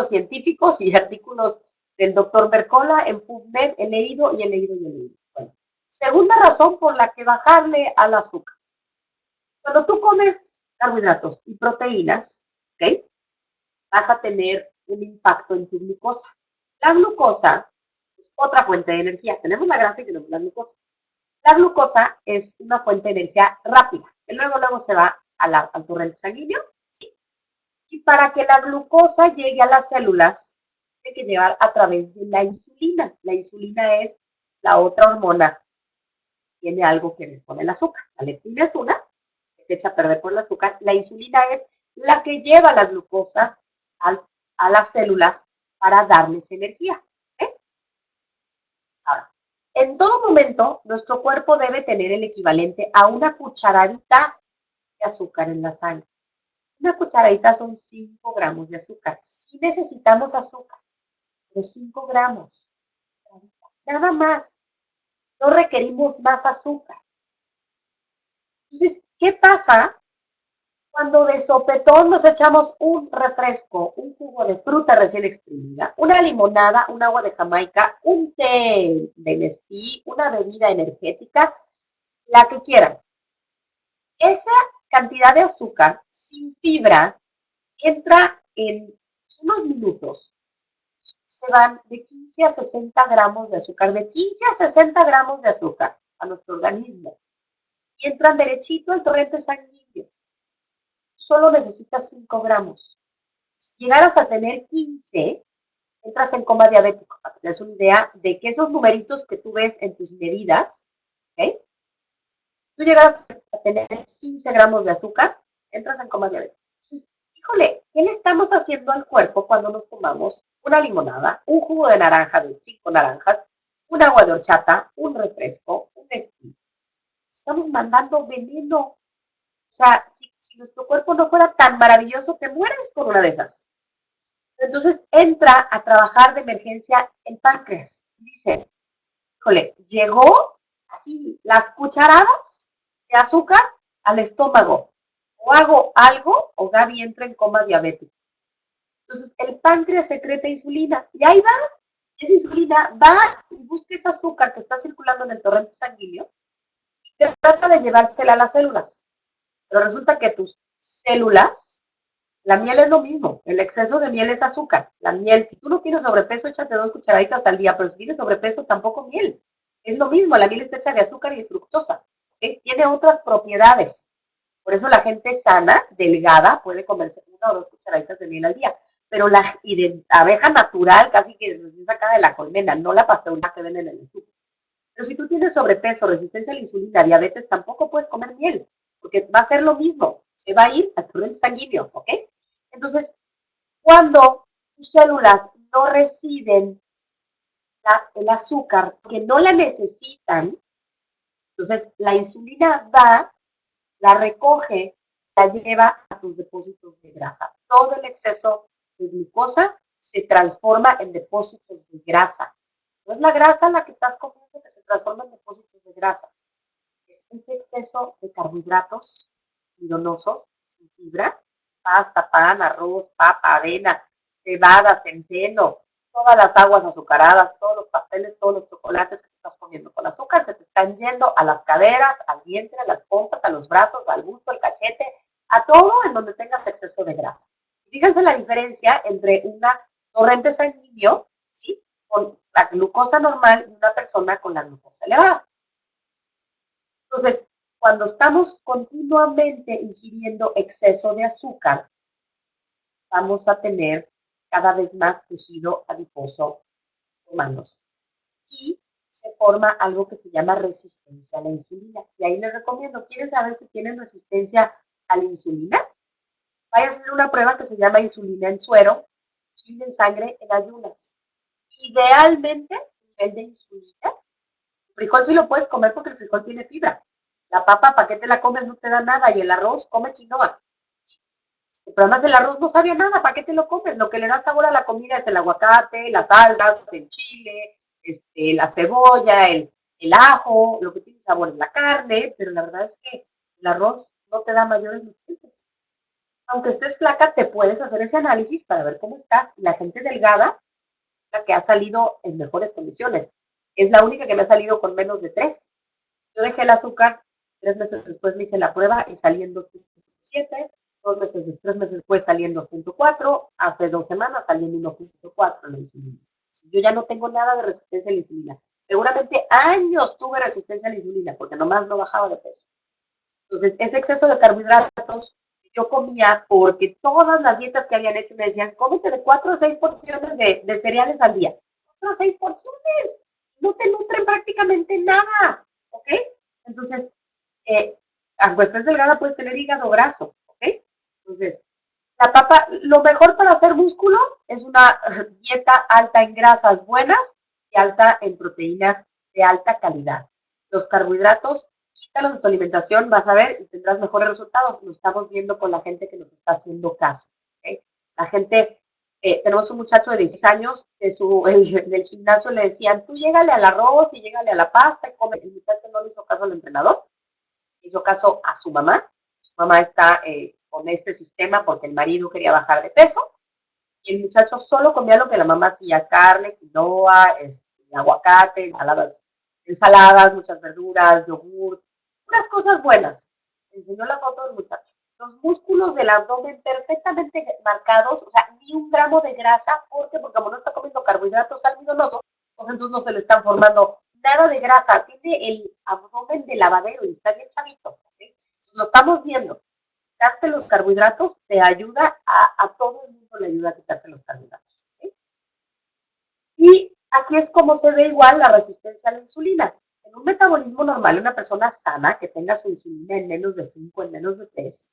Speaker 1: científicos y artículos del doctor Mercola en PubMed, he leído y he leído y he leído. Bueno, segunda razón por la que bajarle al azúcar. Cuando tú comes carbohidratos y proteínas, ¿ok? Vas a tener un impacto en tu glucosa. La glucosa es otra fuente de energía. Tenemos la grasa y tenemos la glucosa. La glucosa es una fuente de energía rápida, que luego se va al torrente sanguíneo. ¿Sí? Y para que la glucosa llegue a las células, tiene que llevar a través de la insulina. La insulina es la otra hormona. Tiene algo que ver con el azúcar. La leptina es una, que se echa a perder por el azúcar. La insulina es la que lleva la glucosa al, a las células para darles energía. ¿Eh? Ahora, en todo momento, nuestro cuerpo debe tener el equivalente a una cucharadita de azúcar en la sangre. Una cucharadita son 5 gramos de azúcar. Sí necesitamos azúcar, pero 5 gramos. Nada más. No requerimos más azúcar. Entonces, ¿qué pasa cuando de sopetón nos echamos un refresco, un jugo de fruta recién exprimida, una limonada, un agua de Jamaica, un té de Nestí, una bebida energética, la que quieran? Esa cantidad de azúcar sin fibra entra en unos minutos. Se van de 15 a 60 gramos de azúcar, de 15 a 60 gramos de azúcar a nuestro organismo. Y entran derechito al torrente sanguíneo. Solo necesitas 5 gramos. Si llegaras a tener 15, entras en coma diabético, para que te des una idea de que esos numeritos que tú ves en tus medidas, ¿ok? Tú llegas a tener 15 gramos de azúcar, entras en coma diabético. Entonces, híjole, ¿qué le estamos haciendo al cuerpo cuando nos tomamos una limonada, un jugo de naranja de 5 naranjas, un agua de horchata, un refresco, un Nestí? Estamos mandando veneno. O sea, si nuestro cuerpo no fuera tan maravilloso, te mueres con una de esas. Entonces entra a trabajar de emergencia el páncreas. Dice, híjole, llegó así las cucharadas de azúcar al estómago. O hago algo o Gaby entra en coma diabético. Entonces el páncreas secreta insulina y ahí va. Esa insulina va y busca ese azúcar que está circulando en el torrente sanguíneo y trata de llevársela a las células. Pero resulta que tus células, la miel es lo mismo, el exceso de miel es azúcar. La miel, si tú no tienes sobrepeso, échate 2 cucharaditas al día, pero si tienes sobrepeso, tampoco miel. Es lo mismo, la miel está hecha de azúcar y de fructosa. ¿Okay? Tiene otras propiedades. Por eso la gente sana, delgada, puede comerse 1 o 2 cucharaditas de miel al día. Pero y de abeja natural, casi que recién sacada de la colmena, no la pasteurizada que venden en el súper. Pero si tú tienes sobrepeso, resistencia a la insulina, diabetes, tampoco puedes comer miel, porque va a ser lo mismo, se va a ir al torrente sanguíneo, ¿ok? Entonces, cuando tus células no reciben el azúcar, que no la necesitan, Entonces, la insulina va, la recoge, la lleva a tus depósitos de grasa. Todo el exceso de glucosa se transforma en depósitos de grasa. No es la grasa la que estás comiendo que se transforma en depósitos de grasa. Es ese exceso de carbohidratos fibrinosos, sin fibra, pasta, pan, arroz, papa, avena, cebada, centeno, todas las aguas azucaradas, todos los pasteles, todos los chocolates que estás comiendo con azúcar se te están yendo a las caderas, al vientre, a las pompas, a los brazos, al busto, al cachete, a todo en donde tengas exceso de grasa. Fíjense la diferencia entre una torrente sanguíneo, ¿sí?, con la glucosa normal y una persona con la glucosa elevada. Entonces, cuando estamos continuamente ingiriendo exceso de azúcar, vamos a tener cada vez más tejido adiposo formándose. Y se forma algo que se llama resistencia a la insulina. Y ahí les recomiendo, ¿quieren saber si tienen resistencia a la insulina? Vaya a hacer una prueba que se llama insulina en suero, insulina en sangre en ayunas. Idealmente, nivel de insulina, el frijol sí lo puedes comer porque el frijol tiene fibra. La papa, ¿para qué te la comes? No te da nada. Y el arroz, come quinoa. Pero además el arroz no sabía nada, ¿para qué te lo comes? Lo que le da sabor a la comida es el aguacate, las salsas, el chile, la cebolla, el ajo, lo que tiene sabor es la carne, pero la verdad es que el arroz no te da mayores nutrientes. Aunque estés flaca, te puedes hacer ese análisis para ver cómo estás. La gente delgada, la que ha salido en mejores condiciones, es la única que me ha salido con menos de 3. Yo dejé el azúcar, 3 meses después me hice la prueba y salí en 2.7, 3 meses después salí en 2.4, hace 2 semanas salí en 1.4 la insulina. Yo ya no tengo nada de resistencia a la insulina. Seguramente años tuve resistencia a la insulina porque nomás no bajaba de peso. Entonces, ese exceso de carbohidratos que yo comía porque todas las dietas que habían hecho me decían, cómete de 4 a 6 porciones de cereales al día. 4 a 6 porciones. No te nutren prácticamente nada. ¿Ok? Entonces, aunque estés delgada, puedes tener hígado graso. ¿Ok? Entonces, la papa, lo mejor para hacer músculo es una dieta alta en grasas buenas y alta en proteínas de alta calidad. Los carbohidratos, quítalos de tu alimentación, vas a ver y tendrás mejores resultados. Lo estamos viendo con la gente que nos está haciendo caso. ¿Okay? La gente, tenemos un muchacho de 16 años que del gimnasio le decían, tú llégale al arroz y llégale a la pasta y come. El muchacho no le hizo caso al entrenador, hizo caso a su mamá. Su mamá está con este sistema porque el marido quería bajar de peso y el muchacho solo comía lo que la mamá hacía, carne, quinoa, aguacate, ensaladas, muchas verduras, yogur, unas cosas buenas. Enseñó la foto del muchacho. Los músculos del abdomen perfectamente marcados, o sea, ni un gramo de grasa, porque como no está comiendo carbohidratos almidonosos, pues entonces no se le están formando nada de grasa. Tiene el abdomen de lavadero y está bien chavito. ¿Okay? Entonces lo estamos viendo. Quitarte los carbohidratos te ayuda a todo el mundo, le ayuda a quitarse los carbohidratos. ¿Okay? Y aquí es como se ve igual la resistencia a la insulina. En un metabolismo normal, una persona sana que tenga su insulina en menos de 5, en menos de 3,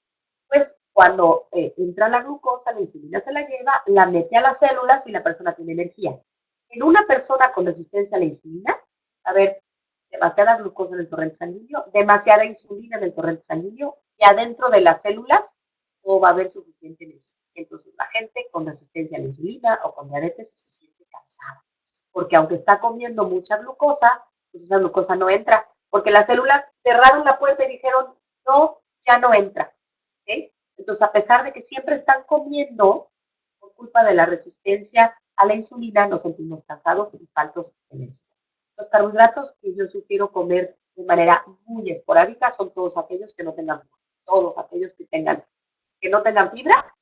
Speaker 1: pues cuando entra la glucosa, la insulina se la lleva, la mete a las células y la persona tiene energía. En una persona con resistencia a la insulina, a ver, demasiada glucosa en el torrente sanguíneo, demasiada insulina en el torrente sanguíneo y adentro de las células no va a haber suficiente energía. Entonces la gente con resistencia a la insulina o con diabetes se siente cansada, porque aunque está comiendo mucha glucosa, pues esa glucosa no entra, porque las células cerraron la puerta y dijeron, no, ya no entra. ¿Okay? Entonces, a pesar de que siempre están comiendo, por culpa de la resistencia a la insulina, nos sentimos cansados y faltos de energía. Los carbohidratos que yo sugiero comer de manera muy esporádica son todos aquellos que no tengan fibra, todos aquellos que no tengan fibra,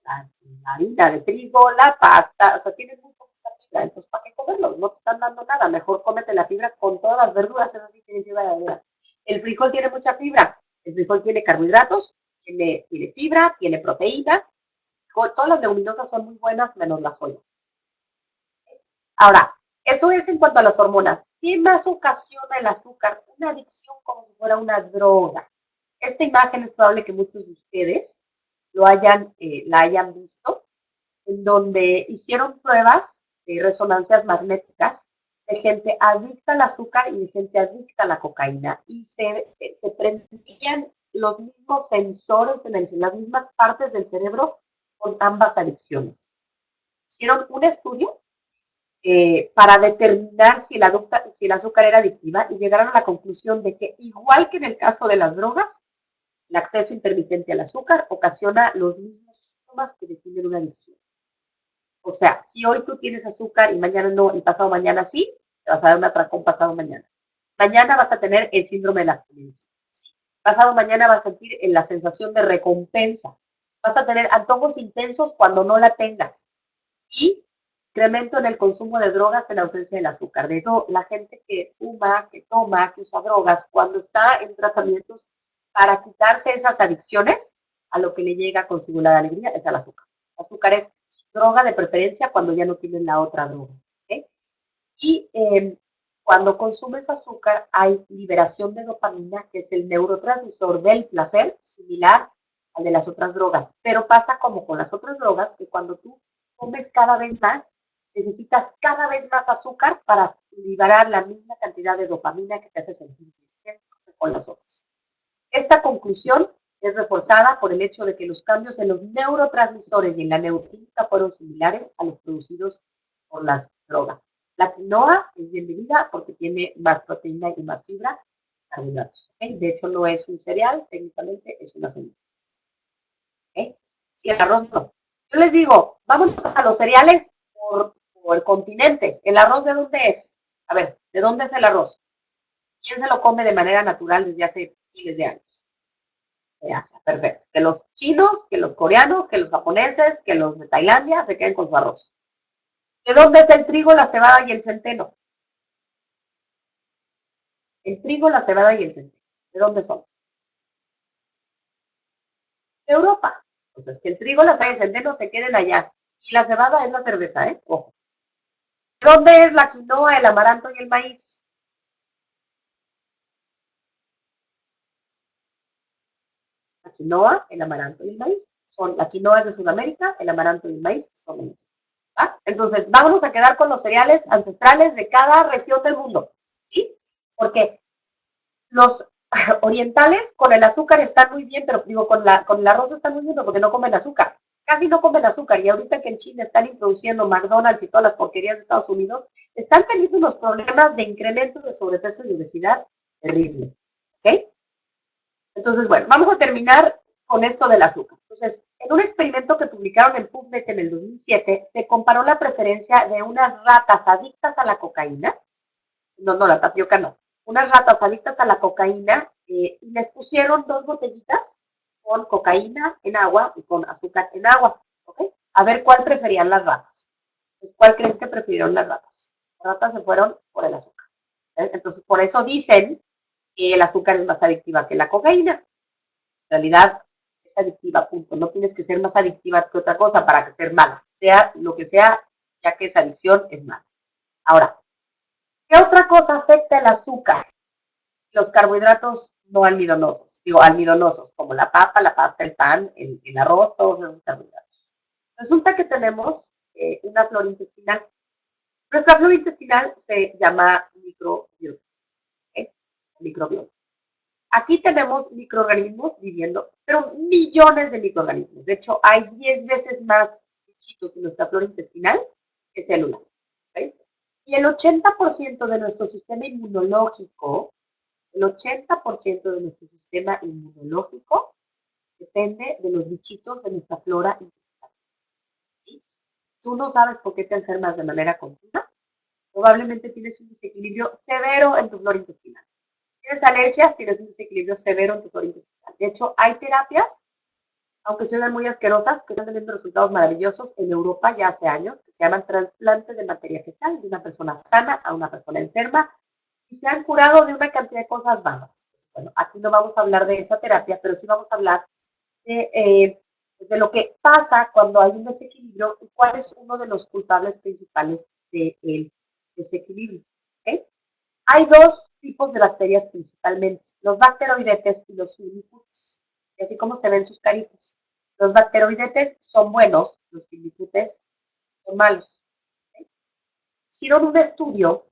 Speaker 1: la harina de trigo, la pasta, o sea, tienen muy poquita fibra, entonces ¿para qué comerlos? No te están dando nada, mejor cómete la fibra con todas las verduras, esas sí tienen fibra de verdad. El frijol tiene mucha fibra, el frijol tiene carbohidratos, tiene fibra, tiene proteína, todas las leguminosas son muy buenas, menos la soya. Ahora, eso es en cuanto a las hormonas. ¿Qué más ocasiona el azúcar? Una adicción como si fuera una droga. Esta imagen es probable que muchos de ustedes la hayan visto, en donde hicieron pruebas de resonancias magnéticas de gente adicta al azúcar y de gente adicta a la cocaína. Y se prendían los mismos sensores en las mismas partes del cerebro con ambas adicciones. Hicieron un estudio para determinar si el azúcar era adictiva y llegaron a la conclusión de que, igual que en el caso de las drogas, el acceso intermitente al azúcar ocasiona los mismos síntomas que definen una adicción. O sea, si hoy tú tienes azúcar y mañana no, y pasado mañana sí, te vas a dar un atracón pasado mañana. Mañana vas a tener el síndrome de la abstinencia. Pasado mañana vas a sentir la sensación de recompensa. Vas a tener antojos intensos cuando no la tengas. Y incremento en el consumo de drogas en ausencia del azúcar. De hecho, la gente que fuma, que toma, que usa drogas, cuando está en tratamientos para quitarse esas adicciones, a lo que le llega consigo la alegría es al azúcar. El azúcar es droga de preferencia cuando ya no tienen la otra droga. ¿Okay? Y cuando consumes azúcar hay liberación de dopamina, que es el neurotransmisor del placer, similar al de las otras drogas. Pero pasa como con las otras drogas, que cuando tú comes cada vez más, necesitas cada vez más azúcar para liberar la misma cantidad de dopamina que te hace sentir bien con las otras. Esta conclusión es reforzada por el hecho de que los cambios en los neurotransmisores y en la neuroquímica fueron similares a los producidos por las drogas. La quinoa es bienvenida porque tiene más proteína y más fibra, carbohidratos. ¿Okay? De hecho, no es un cereal, técnicamente es una semilla. ¿Okay? Si el arroz no. Yo les digo, vámonos a los cereales por continentes. ¿El arroz de dónde es? A ver, ¿de dónde es el arroz? ¿Quién se lo come de manera natural desde hace miles de años? De Asia, perfecto. Que los chinos, que los coreanos, que los japoneses, que los de Tailandia se queden con su arroz. ¿De dónde es el trigo, la cebada y el centeno? El trigo, la cebada y el centeno. ¿De dónde son? De Europa. Entonces, que el trigo, la cebada y el centeno se queden allá. Y la cebada es la cerveza, ¿eh? Ojo. ¿De dónde es la quinoa, el amaranto y el maíz? La quinoa, el amaranto y el maíz. La quinoa es de Sudamérica, el amaranto y el maíz son de México. ¿Va? Entonces, vámonos a quedar con los cereales ancestrales de cada región del mundo. ¿Sí? Porque los orientales con el azúcar están muy bien, pero digo, con el arroz están muy bien, pero porque no comen azúcar. Casi no comen azúcar. Y ahorita que en China están introduciendo McDonald's y todas las porquerías de Estados Unidos, están teniendo unos problemas de incremento de sobrepeso y obesidad terrible. ¿Ok? Entonces, bueno, vamos a terminar con esto del azúcar. Entonces, en un experimento que publicaron en PubMed en el 2007, se comparó la preferencia de unas ratas adictas a la cocaína, no, la tapioca no, unas ratas adictas a la cocaína y les pusieron 2 botellitas con cocaína en agua y con azúcar en agua, ¿ok? A ver cuál preferían las ratas. Pues, ¿cuál creen que prefirieron las ratas? Las ratas se fueron por el azúcar. Entonces, por eso dicen que el azúcar es más adictiva que la cocaína. En realidad, es adictiva, punto. No tienes que ser más adictiva que otra cosa para que ser mala. Sea lo que sea, ya que es adicción, es mala. Ahora, ¿qué otra cosa afecta el azúcar? Los carbohidratos no almidonosos. Digo, almidonosos, como la papa, la pasta, el pan, el arroz, todos esos carbohidratos. Resulta que tenemos una flora intestinal. Nuestra flora intestinal se llama microbiota. ¿Okay? Microbiota. Aquí tenemos microorganismos viviendo, pero millones de microorganismos. De hecho, hay 10 veces más bichitos en nuestra flora intestinal que células. ¿Okay? Y el 80% de nuestro sistema inmunológico, el 80% de nuestro sistema inmunológico depende de los bichitos de nuestra flora intestinal. ¿Sí? Tú no sabes por qué te enfermas de manera continua. Probablemente tienes un desequilibrio severo en tu flora intestinal. Tienes alergias, tienes un desequilibrio severo en tu flora intestinal. De hecho, hay terapias, aunque suenan muy asquerosas, que están teniendo resultados maravillosos en Europa ya hace años, que se llaman trasplantes de materia fecal de una persona sana a una persona enferma y se han curado de una cantidad de cosas vanas. Bueno, aquí no vamos a hablar de esa terapia, pero sí vamos a hablar de lo que pasa cuando hay un desequilibrio y cuál es uno de los culpables principales del desequilibrio. ¿Okay? Hay 2 tipos de bacterias principalmente, los bacteroidetes y los filifutes, así como se ven sus caritas. Los bacteroidetes son buenos, los filifutes son malos. ¿Okay? Hicieron un estudio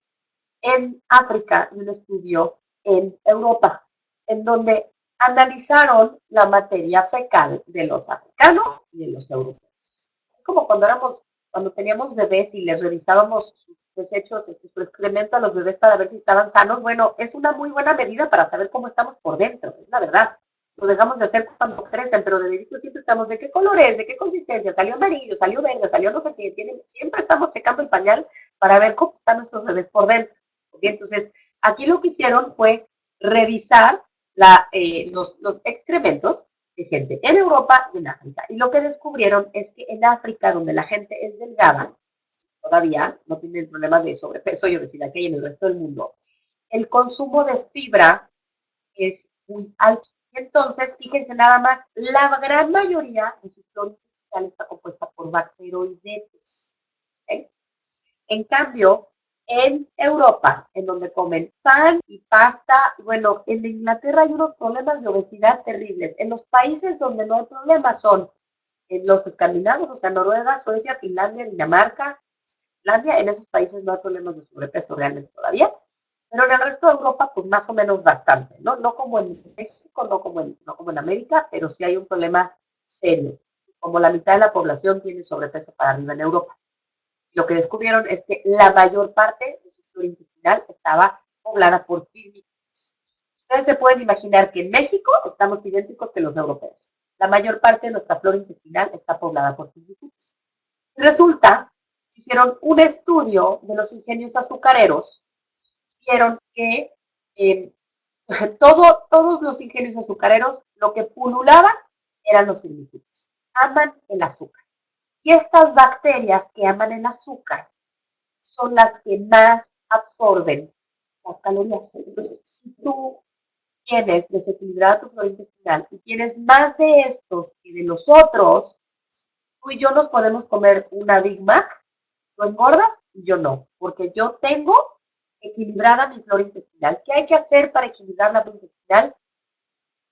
Speaker 1: en África y un estudio en Europa, en donde analizaron la materia fecal de los africanos y de los europeos. Es como cuando teníamos bebés y les revisábamos sus desechos, su excremento a los bebés para ver si estaban sanos. Bueno, es una muy buena medida para saber cómo estamos por dentro, es la verdad. Lo dejamos de hacer cuando crecen, pero de bebito siempre estamos de qué color es, de qué consistencia, salió amarillo, salió verde, salió no sé qué, siempre estamos checando el pañal para ver cómo están nuestros bebés por dentro. ¿Okay? Entonces, aquí lo que hicieron fue revisar los excrementos de gente en Europa y en África. Y lo que descubrieron es que en África, donde la gente es delgada, todavía no tienen problemas de sobrepeso y obesidad que hay en el resto del mundo, el consumo de fibra es muy alto. Entonces, fíjense nada más, la gran mayoría de su flora intestinal está compuesta por bacteroidetes. ¿Okay? En cambio, en Europa, en donde comen pan y pasta, bueno, en Inglaterra hay unos problemas de obesidad terribles. En los países donde no hay problemas son en los escandinavos, o sea, Noruega, Suecia, Finlandia, Dinamarca, Islandia, en esos países no hay problemas de sobrepeso realmente todavía, pero en el resto de Europa, pues más o menos bastante, ¿no? No como en México, no como en América, pero sí hay un problema serio. Como la mitad de la población tiene sobrepeso para arriba en Europa. Lo que descubrieron es que la mayor parte de su flora intestinal estaba poblada por firmicutes. Ustedes se pueden imaginar que en México estamos idénticos que los europeos. La mayor parte de nuestra flora intestinal está poblada por firmicutes. Resulta que hicieron un estudio de los ingenios azucareros y vieron que eh, todos los ingenios azucareros lo que pululaban eran los firmicutes. Aman el azúcar. Y estas bacterias que aman el azúcar son las que más absorben las calorías. Entonces, si tú tienes desequilibrada tu flora intestinal y tienes más de estos que de los otros, tú y yo nos podemos comer una Big Mac, tú engordas y yo no, porque yo tengo equilibrada mi flora intestinal. ¿Qué hay que hacer para equilibrar la flora intestinal?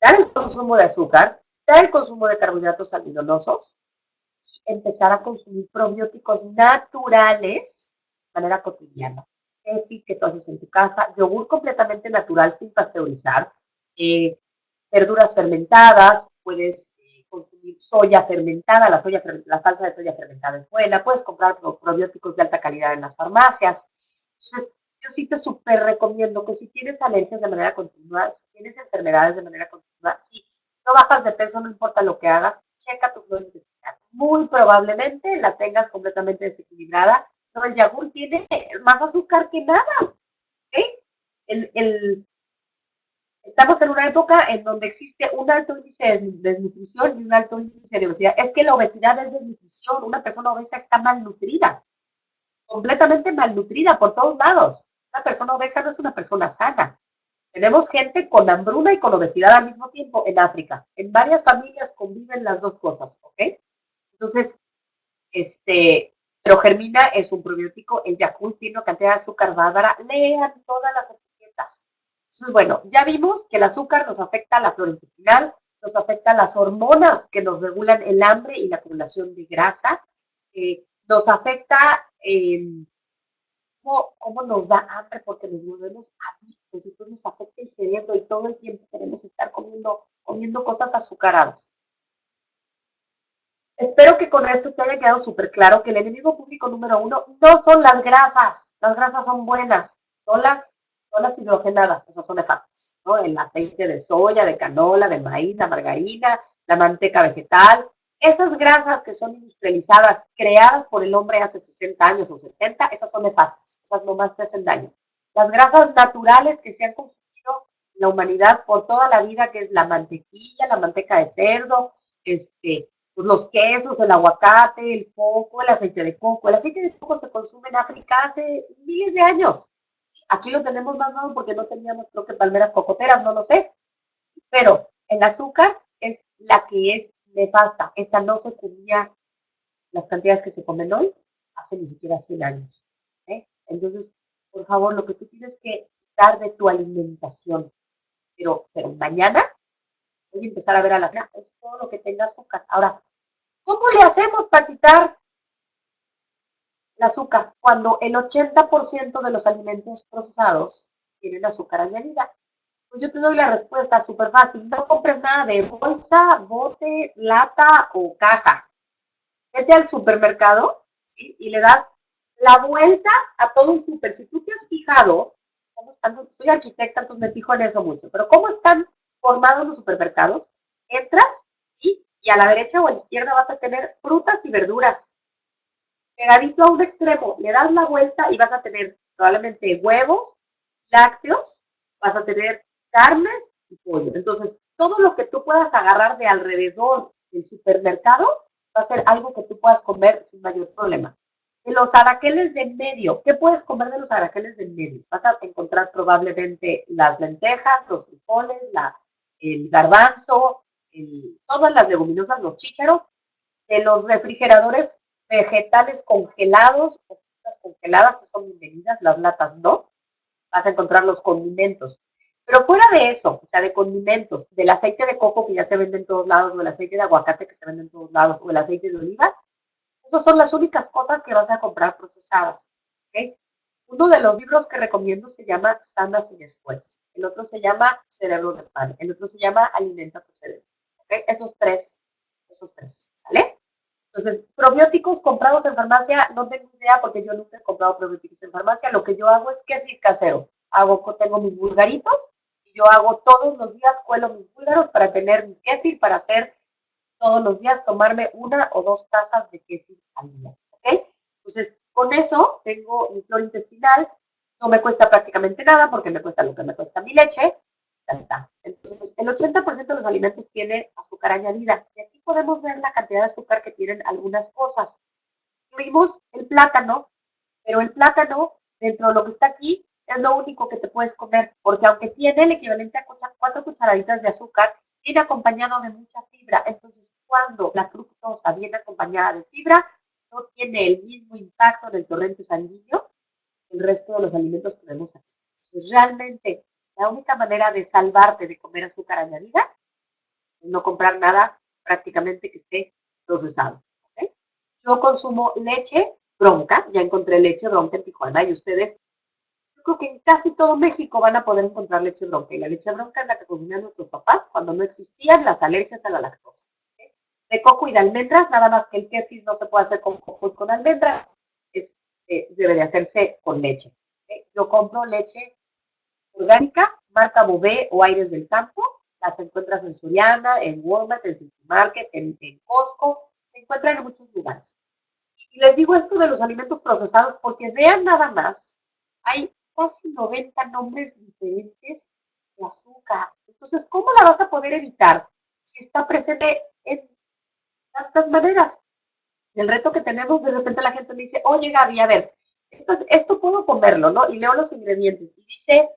Speaker 1: Dar el consumo de azúcar, dar el consumo de carbohidratos almidonosos, empezar a consumir probióticos naturales de manera cotidiana. Kefir que tú haces en tu casa, yogur completamente natural sin pasteurizar, eh, verduras fermentadas, puedes consumir soya fermentada, la salsa de soya fermentada es buena, puedes comprar probióticos de alta calidad en las farmacias. Entonces, yo sí te súper recomiendo que si tienes alergias de manera continua, si tienes enfermedades de manera continua, si no bajas de peso, no importa lo que hagas, checa tu flora intestinal. Muy probablemente la tengas completamente desequilibrada, pero el yogur tiene más azúcar que nada. ¿Okay? El, el, Estamos en una época en donde existe un alto índice de desnutrición y un alto índice de obesidad. Es que la obesidad es desnutrición. Una persona obesa está malnutrida, completamente malnutrida por todos lados. Una persona obesa no es una persona sana. Tenemos gente con hambruna y con obesidad al mismo tiempo en África. En varias familias conviven las dos cosas, ¿ok? Entonces, pero Germina es un probiótico, el Yakult tiene una cantidad de azúcar bárbara, lean todas las etiquetas. Entonces, bueno, ya vimos que el azúcar nos afecta a la flora intestinal, nos afecta a las hormonas que nos regulan el hambre y la acumulación de grasa, nos afecta cómo nos da hambre porque nos volvemos adictos y pues nos afecta el cerebro y todo el tiempo queremos estar comiendo cosas azucaradas. Espero que con esto te haya quedado súper claro que el enemigo público número uno no son las grasas son buenas, son las hidrogenadas, esas son nefastas, ¿no? El aceite de soya, de canola, de maíz, la margarina, la manteca vegetal, esas grasas que son industrializadas, creadas por el hombre hace 60 años o 70, esas son nefastas, esas nomás te hacen daño. Las grasas naturales que se han consumido en la humanidad por toda la vida, que es la mantequilla, la manteca de cerdo, pues los quesos, el aguacate, el coco, el aceite de coco. El aceite de coco se consume en África hace miles de años. Aquí lo tenemos más nuevo porque no teníamos, creo que palmeras cocoteras, no lo sé. Pero el azúcar es la que es nefasta. Esta no se comía las cantidades que se comen hoy hace ni siquiera 100 años. ¿Eh? Entonces, por favor, lo que tú tienes que dar de tu alimentación, pero mañana voy a empezar a ver a la cena, es todo lo que tenga azúcar. Ahora, ¿cómo le hacemos para quitar el azúcar, cuando el 80% de los alimentos procesados tienen azúcar añadida. Pues yo te doy la respuesta súper fácil. No compres nada de bolsa, bote, lata o caja. Vete al supermercado, ¿sí? Y le das la vuelta a todo un súper. Si tú te has fijado, ¿cómo están? Soy arquitecta, entonces me fijo en eso mucho, pero ¿cómo están formados los supermercados? Entras, ¿sí? Y a la derecha o a la izquierda vas a tener frutas y verduras. Pegadito a un extremo, le das la vuelta y vas a tener probablemente huevos, lácteos, vas a tener carnes y pollo. Entonces, todo lo que tú puedas agarrar de alrededor del supermercado va a ser algo que tú puedas comer sin mayor problema. De los araqueles de en medio, ¿qué puedes comer de los araqueles de en medio? Vas a encontrar probablemente las lentejas, los frijoles, el garbanzo, todas las leguminosas, los chícharos, de los refrigeradores vegetales congelados o frutas congeladas, son bienvenidas, las latas no, vas a encontrar los condimentos. Pero fuera de eso, o sea, de condimentos, del aceite de coco que ya se vende en todos lados, o el aceite de aguacate que se vende en todos lados, o el aceite de oliva, esas son las únicas cosas que vas a comprar procesadas. ¿Okay? Uno de los libros que recomiendo se llama Sana sin después. El otro se llama Cerebro de Pan. El otro se llama Alimenta tu cerebro. ¿Okay? Esos tres, ¿sale? Entonces, probióticos comprados en farmacia, no tengo idea porque yo nunca he comprado probióticos en farmacia. Lo que yo hago es kefir casero. Tengo mis vulgaritos y yo hago todos los días, cuelo mis búlgaros para tener mi kefir, para hacer todos los días, tomarme 1 o 2 tazas de kefir al día. ¿Ok? Entonces, con eso tengo mi flora intestinal. No me cuesta prácticamente nada porque me cuesta lo que me cuesta mi leche. Entonces, el 80% de los alimentos tiene azúcar añadida. Y aquí podemos ver la cantidad de azúcar que tienen algunas cosas. Incluimos el plátano, pero el plátano, dentro de lo que está aquí, es lo único que te puedes comer, porque aunque tiene el equivalente a 4 cucharaditas de azúcar, viene acompañado de mucha fibra. Entonces, cuando la fructosa viene acompañada de fibra, no tiene el mismo impacto en el torrente sanguíneo que el resto de los alimentos que vemos aquí. Entonces, realmente, la única manera de salvarte de comer azúcar añadida es no comprar nada prácticamente que esté procesado. ¿Okay? Yo consumo leche bronca, ya encontré leche bronca en Tijuana y ustedes, yo creo que en casi todo México van a poder encontrar leche bronca. Y la leche bronca es la que consumían nuestros papás cuando no existían las alergias a la lactosa. ¿Okay? De coco y de almendras, nada más que el kefir no se puede hacer con coco y con almendras, debe de hacerse con leche. ¿Okay? Yo compro leche orgánica, marca Bobé o Aires del Campo, las encuentras en Soriana, en Walmart, en City Market, en Costco, se encuentran en muchos lugares. Y les digo esto de los alimentos procesados porque vean nada más, hay casi 90 nombres diferentes de azúcar. Entonces, ¿cómo la vas a poder evitar si está presente en tantas maneras? El reto que tenemos, de repente la gente me dice, oye Gaby, a ver, esto puedo comerlo, ¿no? Y leo los ingredientes y dice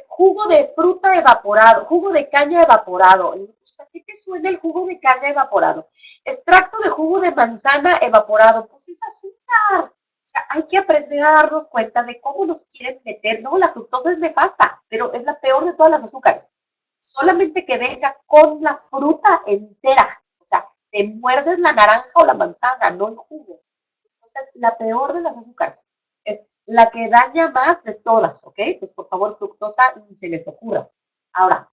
Speaker 1: jugo de fruta evaporado, jugo de caña evaporado. O sea, ¿qué te suena el jugo de caña evaporado? Extracto de jugo de manzana evaporado. Pues es azúcar. O sea, hay que aprender a darnos cuenta de cómo nos quieren meter. No, la fructosa es nefasta, pero es la peor de todas las azúcares. Solamente que venga con la fruta entera. O sea, te muerdes la naranja o la manzana, no el jugo. Entonces, la peor de las azúcares es la que daña más de todas, ¿ok? Pues por favor, fructosa ni se les ocurra. Ahora,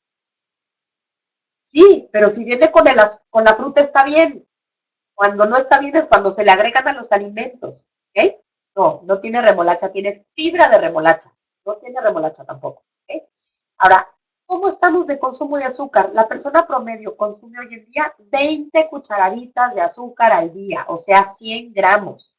Speaker 1: sí, pero si viene con la fruta está bien. Cuando no está bien es cuando se le agregan a los alimentos, ¿ok? No, no tiene remolacha, tiene fibra de remolacha. No tiene remolacha tampoco, ¿ok? Ahora, ¿cómo estamos de consumo de azúcar? La persona promedio consume hoy en día 20 cucharaditas de azúcar al día, o sea, 100 gramos.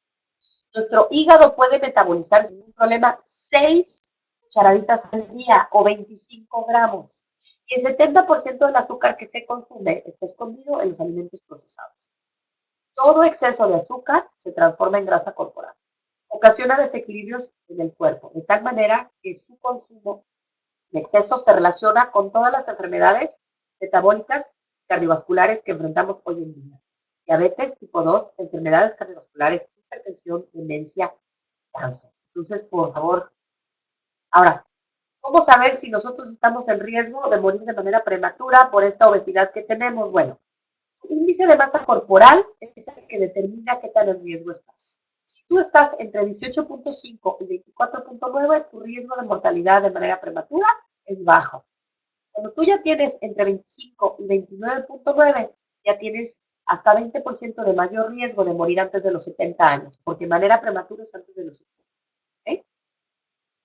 Speaker 1: Nuestro hígado puede metabolizar sin ningún problema 6 cucharaditas al día o 25 gramos. Y el 70% del azúcar que se consume está escondido en los alimentos procesados. Todo exceso de azúcar se transforma en grasa corporal. Ocasiona desequilibrios en el cuerpo, de tal manera que su consumo en exceso se relaciona con todas las enfermedades metabólicas cardiovasculares que enfrentamos hoy en día. Diabetes tipo 2, enfermedades cardiovasculares, hipertensión, demencia, cáncer. Entonces, por favor, ahora, ¿cómo saber si nosotros estamos en riesgo de morir de manera prematura por esta obesidad que tenemos? Bueno, Índice de masa corporal es el que determina qué tan en riesgo estás. Si tú estás entre 18.5 y 24.9, tu riesgo de mortalidad de manera prematura es bajo. Cuando tú ya tienes entre 25 y 29.9, ya tienes hasta 20% de mayor riesgo de morir antes de los 70 años, porque de manera prematura es antes de los 70. ¿Okay?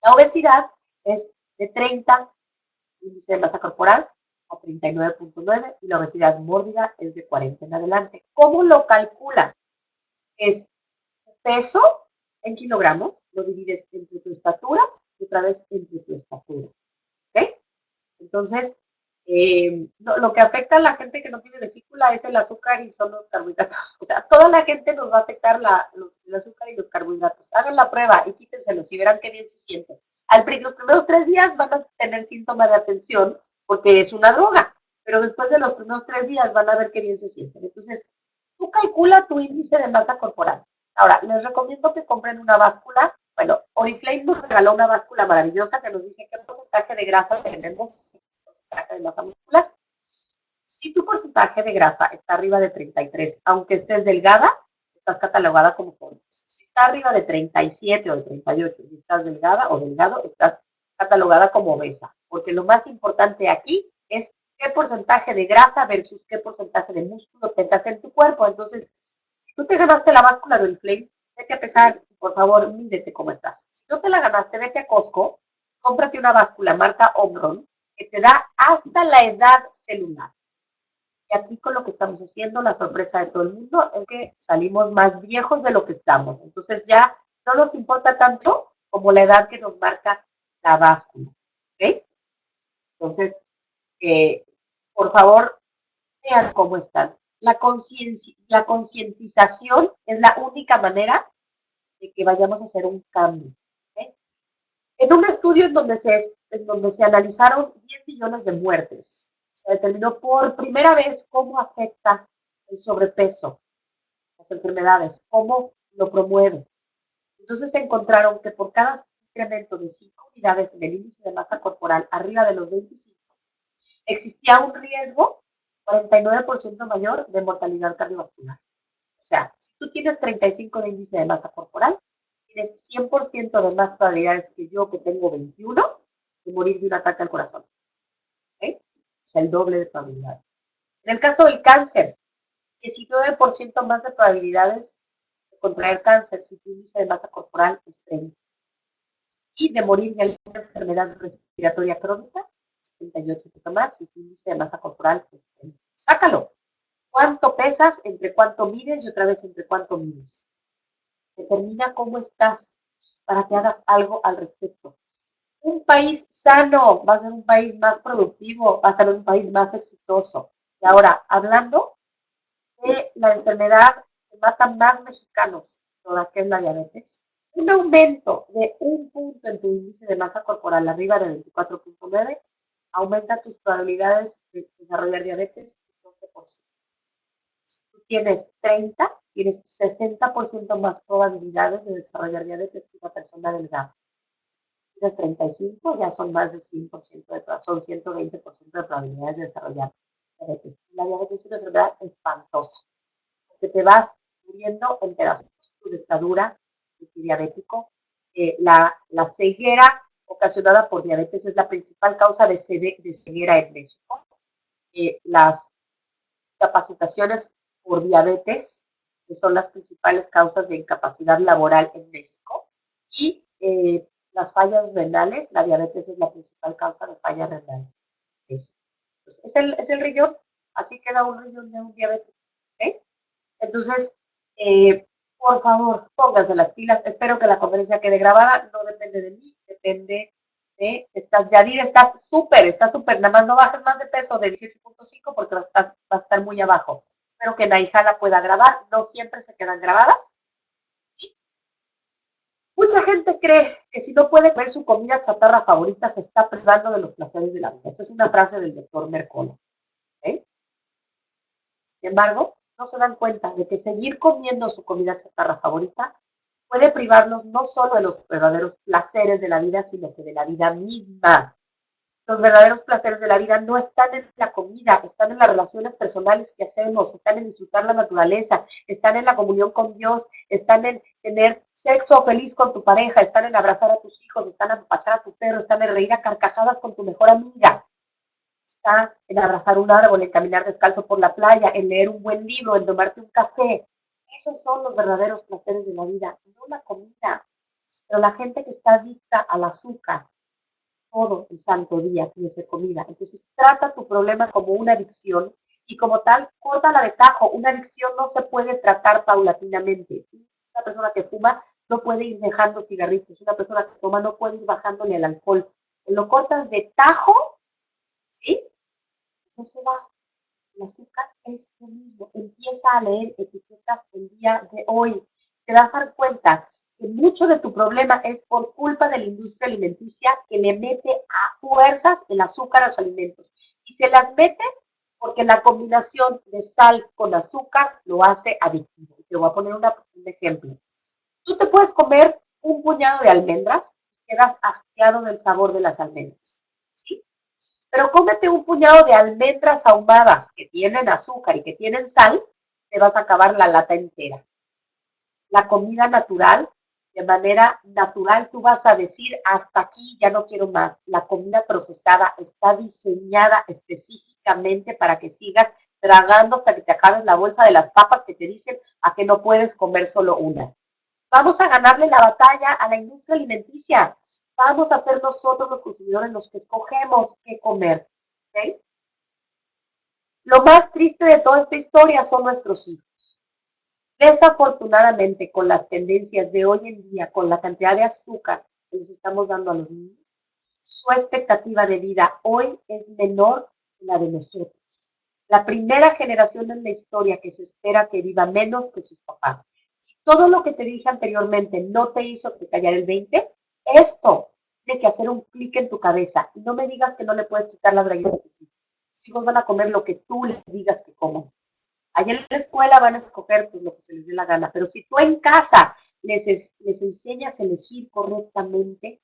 Speaker 1: La obesidad es de 30, índice de masa corporal, a 39.9 y la obesidad mórbida es de 40 en adelante. ¿Cómo lo calculas? Es peso en kilogramos, lo divides entre tu estatura y otra vez entre tu estatura. ¿Ok? Entonces, lo que afecta a la gente que no tiene vesícula es el azúcar y son los carbohidratos. O sea, toda la gente nos va a afectar el azúcar y los carbohidratos. Hagan la prueba y quítenselos y verán qué bien se sienten. Los primeros 3 días van a tener síntomas de atención porque es una droga, pero después de los primeros 3 días van a ver qué bien se sienten. Entonces, tú calcula tu índice de masa corporal. Ahora, les recomiendo que compren una báscula. Bueno, Oriflame nos regaló una báscula maravillosa que nos dice qué porcentaje de grasa tenemos, porcentaje de masa muscular. Si tu porcentaje de grasa está arriba de 33, aunque estés delgada, estás catalogada como obeso. Si está arriba de 37 o de 38 y estás delgada o delgado, estás catalogada como obesa. Porque lo más importante aquí es qué porcentaje de grasa versus qué porcentaje de músculo tengas en tu cuerpo. Entonces, si tú te ganaste la báscula del Flame, vete a pesar, por favor, mídete cómo estás. Si no te la ganaste, vete a Costco, cómprate una báscula marca Omron que te da hasta la edad celular. Y aquí con lo que estamos haciendo, la sorpresa de todo el mundo es que salimos más viejos de lo que estamos. Entonces ya no nos importa tanto como la edad que nos marca la báscula. ¿Ok? Entonces, por favor, vean cómo están. La concientización es la única manera de que vayamos a hacer un cambio. ¿Okay? En un estudio en donde se analizaron 10 millones de muertes, se determinó por primera vez cómo afecta el sobrepeso, las enfermedades, cómo lo promueve. Entonces se encontraron que por cada incremento de 5 unidades en el índice de masa corporal arriba de los 25, existía un riesgo 49% mayor de mortalidad cardiovascular. O sea, si tú tienes 35 de índice de masa corporal, tienes 100% de más probabilidades que yo, que tengo 21, de morir de un ataque al corazón. ¿Okay? O sea, el doble de probabilidades. En el caso del cáncer, 19% más de probabilidades de contraer cáncer si tu índice de masa corporal es 30. Y de morir de alguna enfermedad respiratoria crónica, 78% más si tu índice de masa corporal es 30. Sácalo. ¿Cuánto pesas? ¿Entre cuánto mides? Y otra vez, ¿entre cuánto mides? Determina cómo estás para que hagas algo al respecto. Un país sano va a ser un país más productivo, va a ser un país más exitoso. Y ahora, hablando de la enfermedad que mata más mexicanos, toda que es la diabetes, un aumento de un punto en tu índice de masa corporal arriba de 24.9 aumenta tus probabilidades de desarrollar diabetes un 12%. Si tú tienes 30, tienes 60% más probabilidades de desarrollar diabetes que una persona delgada. Si tienes 35, ya son más de 100% son 120% de probabilidades de desarrollar diabetes. La diabetes es una enfermedad espantosa, porque te vas muriendo en pedazos. Tu dictadura, tu diabético, la ceguera ocasionada por diabetes es la principal causa de ceguera en México. Las capacitaciones por diabetes, que son las principales causas de incapacidad laboral en México, y las fallas renales, la diabetes es la principal causa de falla renal. Pues es el riñón, así queda un riñón de un diabético. ¿Okay? Entonces, por favor, pónganse las pilas. Espero que la conferencia quede grabada. No depende de mí, depende de. Yadir está súper. Nada más no bajes más de peso de 18.5 porque va a estar muy abajo. Espero que Naija la pueda grabar. No siempre se quedan grabadas. ¿Sí? Mucha gente cree que si no puede comer su comida chatarra favorita, se está privando de los placeres de la vida. Esta es una frase del doctor Mercola. ¿Okay? Sin embargo, no se dan cuenta de que seguir comiendo su comida chatarra favorita puede privarlos no solo de los verdaderos placeres de la vida, sino que de la vida misma. Los verdaderos placeres de la vida no están en la comida, están en las relaciones personales que hacemos, están en disfrutar la naturaleza, están en la comunión con Dios, están en tener sexo feliz con tu pareja, están en abrazar a tus hijos, están en pasar a tu perro, están en reír a carcajadas con tu mejor amiga, está en abrazar un árbol, en caminar descalzo por la playa, en leer un buen libro, en tomarte un café. Esos son los verdaderos placeres de la vida, no la comida. Pero la gente que está adicta al azúcar, todo el santo día tiene que ser comida. Entonces trata tu problema como una adicción y como tal, córtala de tajo. Una adicción no se puede tratar paulatinamente. Una persona que fuma no puede ir dejando cigarritos. Una persona que toma no puede ir bajándole el alcohol. Lo cortas de tajo, ¿sí? No se va. El azúcar es lo mismo. Empieza a leer etiquetas el día de hoy. Te vas a dar cuenta que mucho de tu problema es por culpa de la industria alimenticia que le mete a fuerzas el azúcar a los alimentos. Y se las mete porque la combinación de sal con azúcar lo hace adictivo. Te voy a poner un ejemplo. Tú te puedes comer un puñado de almendras y quedas hastiado del sabor de las almendras. ¿Sí? Pero cómete un puñado de almendras ahumadas que tienen azúcar y que tienen sal, te vas a acabar la lata entera. La comida natural, de manera natural tú vas a decir, hasta aquí ya no quiero más. La comida procesada está diseñada específicamente para que sigas tragando hasta que te acabes la bolsa de las papas que te dicen a que no puedes comer solo una. Vamos a ganarle la batalla a la industria alimenticia. Vamos a ser nosotros los consumidores los que escogemos qué comer. ¿Okay? Lo más triste de toda esta historia son nuestros hijos. Desafortunadamente, con las tendencias de hoy en día, con la cantidad de azúcar que les estamos dando a los niños, su expectativa de vida hoy es menor que la de nosotros. La primera generación en la historia que se espera que viva menos que sus papás. Si todo lo que te dije anteriormente no te hizo que callar el 20, esto tiene que hacer un clic en tu cabeza. Y no me digas que no le puedes quitar las galletas a tus hijos. Los hijos van a comer lo que tú les digas que coman. Allá en la escuela van a escoger pues, lo que se les dé la gana, pero si tú en casa les enseñas a elegir correctamente,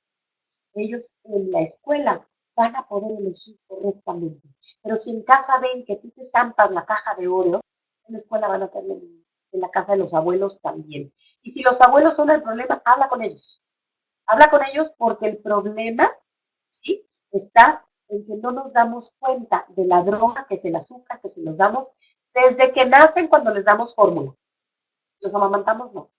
Speaker 1: ellos en la escuela van a poder elegir correctamente. Pero si en casa ven que tú te zampas la caja de oro, en la escuela van a tener en la casa de los abuelos también. Y si los abuelos son el problema, habla con ellos. Habla con ellos porque el problema, ¿sí? Está en que no nos damos cuenta de la droga que es el azúcar, que se los damos desde que nacen cuando les damos fórmula. Los amamantamos, no.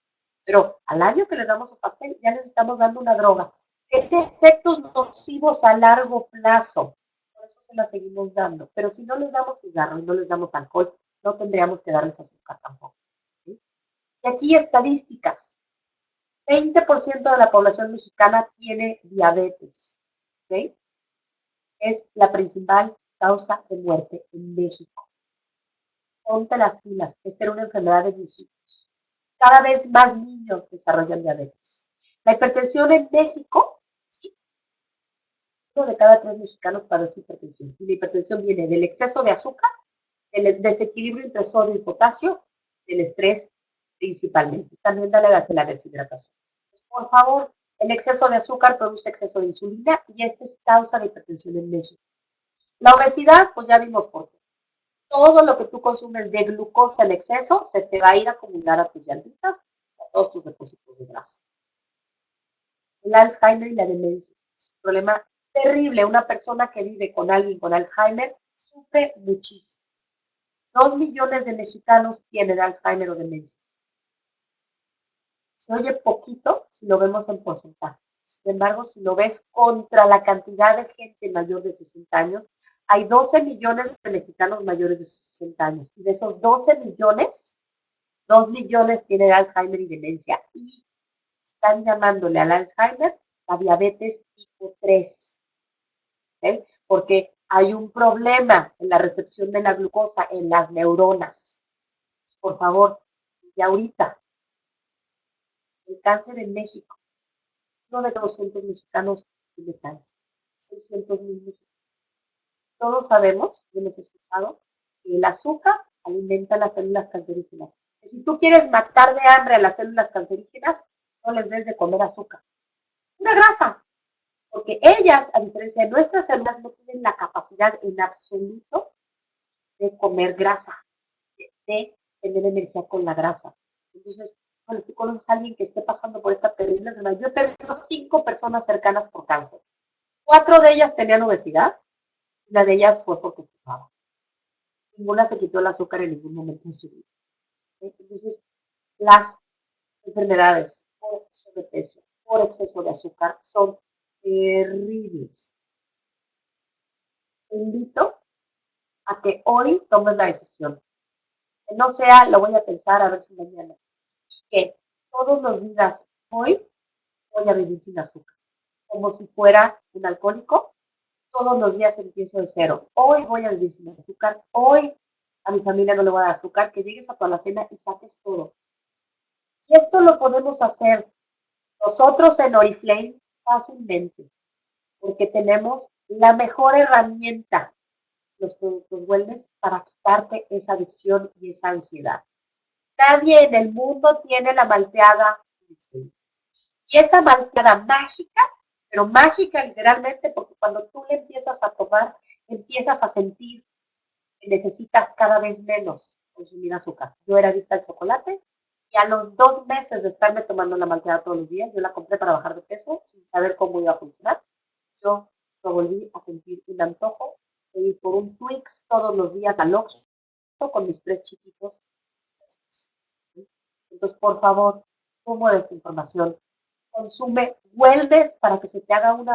Speaker 1: Pero al año que les damos su pastel, ya les estamos dando una droga. Tiene efectos nocivos a largo plazo. Por eso se la seguimos dando. Pero si no les damos cigarro y no les damos alcohol, no tendríamos que darles azúcar tampoco. ¿Sí? Y aquí estadísticas. 20% de la población mexicana tiene diabetes. ¿Sí? Es la principal causa de muerte en México. Ponte las pilas. Esta era una enfermedad de viejitos. Cada vez más niños desarrollan diabetes. La hipertensión en México, ¿sí? Uno de cada 3 mexicanos padece hipertensión. Y la hipertensión viene del exceso de azúcar, del desequilibrio entre sodio y potasio, del estrés principalmente. También de la deshidratación. Pues, por favor, el exceso de azúcar produce exceso de insulina y esta es causa de hipertensión en México. La obesidad, pues ya vimos por qué. Todo lo que tú consumes de glucosa en exceso se te va a ir a acumular a tus llantitas, a todos tus depósitos de grasa. El Alzheimer y la demencia es un problema terrible. Una persona que vive con alguien con Alzheimer sufre muchísimo. 2 millones de mexicanos tienen Alzheimer o demencia. Se oye poquito si lo vemos en porcentaje. Sin embargo, si lo ves contra la cantidad de gente mayor de 60 años, hay 12 millones de mexicanos mayores de 60 años. Y de esos 12 millones, 2 millones tienen Alzheimer y demencia. Y están llamándole al Alzheimer la diabetes tipo 3. ¿Okay? Porque hay un problema en la recepción de la glucosa en las neuronas. Por favor, y ahorita, el cáncer en México, uno de 200 mexicanos tiene cáncer, 600,000 mexicanos. Todos sabemos, hemos escuchado, que el azúcar alimenta las células cancerígenas. Que si tú quieres matar de hambre a las células cancerígenas, no les des de comer azúcar. Una grasa, porque porque ellas, a diferencia de nuestras células, no tienen la capacidad en absoluto de comer grasa, de tener energía con la grasa. Entonces, cuando tú conoces a alguien que esté pasando por esta terrible enfermedad, yo he perdido 5 personas cercanas por cáncer. 4 de ellas tenían obesidad, una de ellas fue porque fumaba. Ninguna se quitó el azúcar en ningún momento en su vida. Entonces, las enfermedades por sobrepeso, por exceso de azúcar, son terribles. Te invito a que hoy tomes la decisión. Que no sea, lo voy a pensar a ver si mañana. Que todos los días, hoy, voy a vivir sin azúcar. Como si fuera un alcohólico, todos los días empiezo de cero. Hoy voy a vivir sin azúcar. Hoy a mi familia no le voy a dar azúcar. Que llegues a tu alacena y saques todo. Y esto lo podemos hacer nosotros en Oriflame fácilmente, porque tenemos la mejor herramienta, los productos wellness, para quitarte esa adicción y esa ansiedad. Nadie en el mundo tiene la malteada. Y esa malteada mágica, pero mágica literalmente, porque cuando tú le empiezas a tomar, empiezas a sentir que necesitas cada vez menos consumir azúcar. Yo era adicta al chocolate y a los 2 meses de estarme tomando la malteada todos los días, yo la compré para bajar de peso sin saber cómo iba a funcionar. Yo lo volví a sentir un antojo de ir por un Twix todos los días al Oxxo con mis 3 chiquitos. Entonces, por favor, toma esta información. Consume wellness para que se te haga un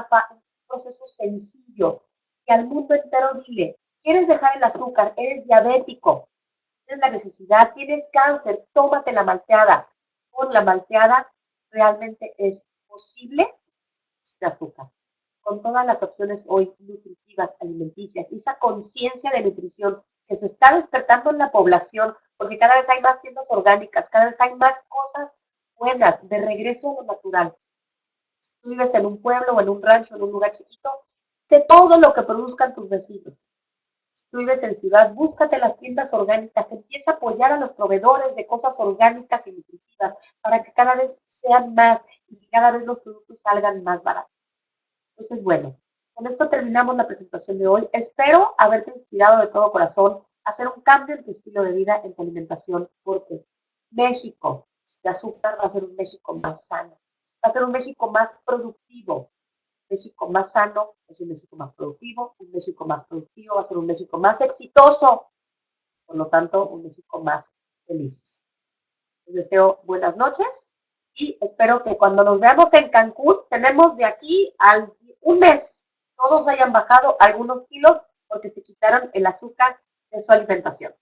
Speaker 1: proceso sencillo. Y al mundo entero dile, ¿quieres dejar el azúcar? ¿Eres diabético? ¿Tienes la necesidad? ¿Tienes cáncer? Tómate la malteada. Con la malteada realmente es posible sin azúcar. Con todas las opciones hoy nutritivas, alimenticias, y esa conciencia de nutrición que se está despertando en la población, porque cada vez hay más tiendas orgánicas, cada vez hay más cosas buenas, de regreso a lo natural. Si tú vives en un pueblo o en un rancho, en un lugar chiquito, de todo lo que produzcan tus vecinos. Si tú vives en ciudad, búscate las tiendas orgánicas, empieza a apoyar a los proveedores de cosas orgánicas y nutritivas para que cada vez sean más y que cada vez los productos salgan más baratos. Entonces, bueno, con esto terminamos la presentación de hoy. Espero haberte inspirado de todo corazón a hacer un cambio en tu estilo de vida, en tu alimentación, porque México de azúcar va a ser un México más sano, va a ser un México más productivo. México más sano es un México más productivo, un México más productivo va a ser un México más exitoso, por lo tanto, un México más feliz. Les deseo buenas noches y espero que cuando nos veamos en Cancún, tenemos de aquí al un mes, todos hayan bajado algunos kilos porque se quitaron el azúcar de su alimentación.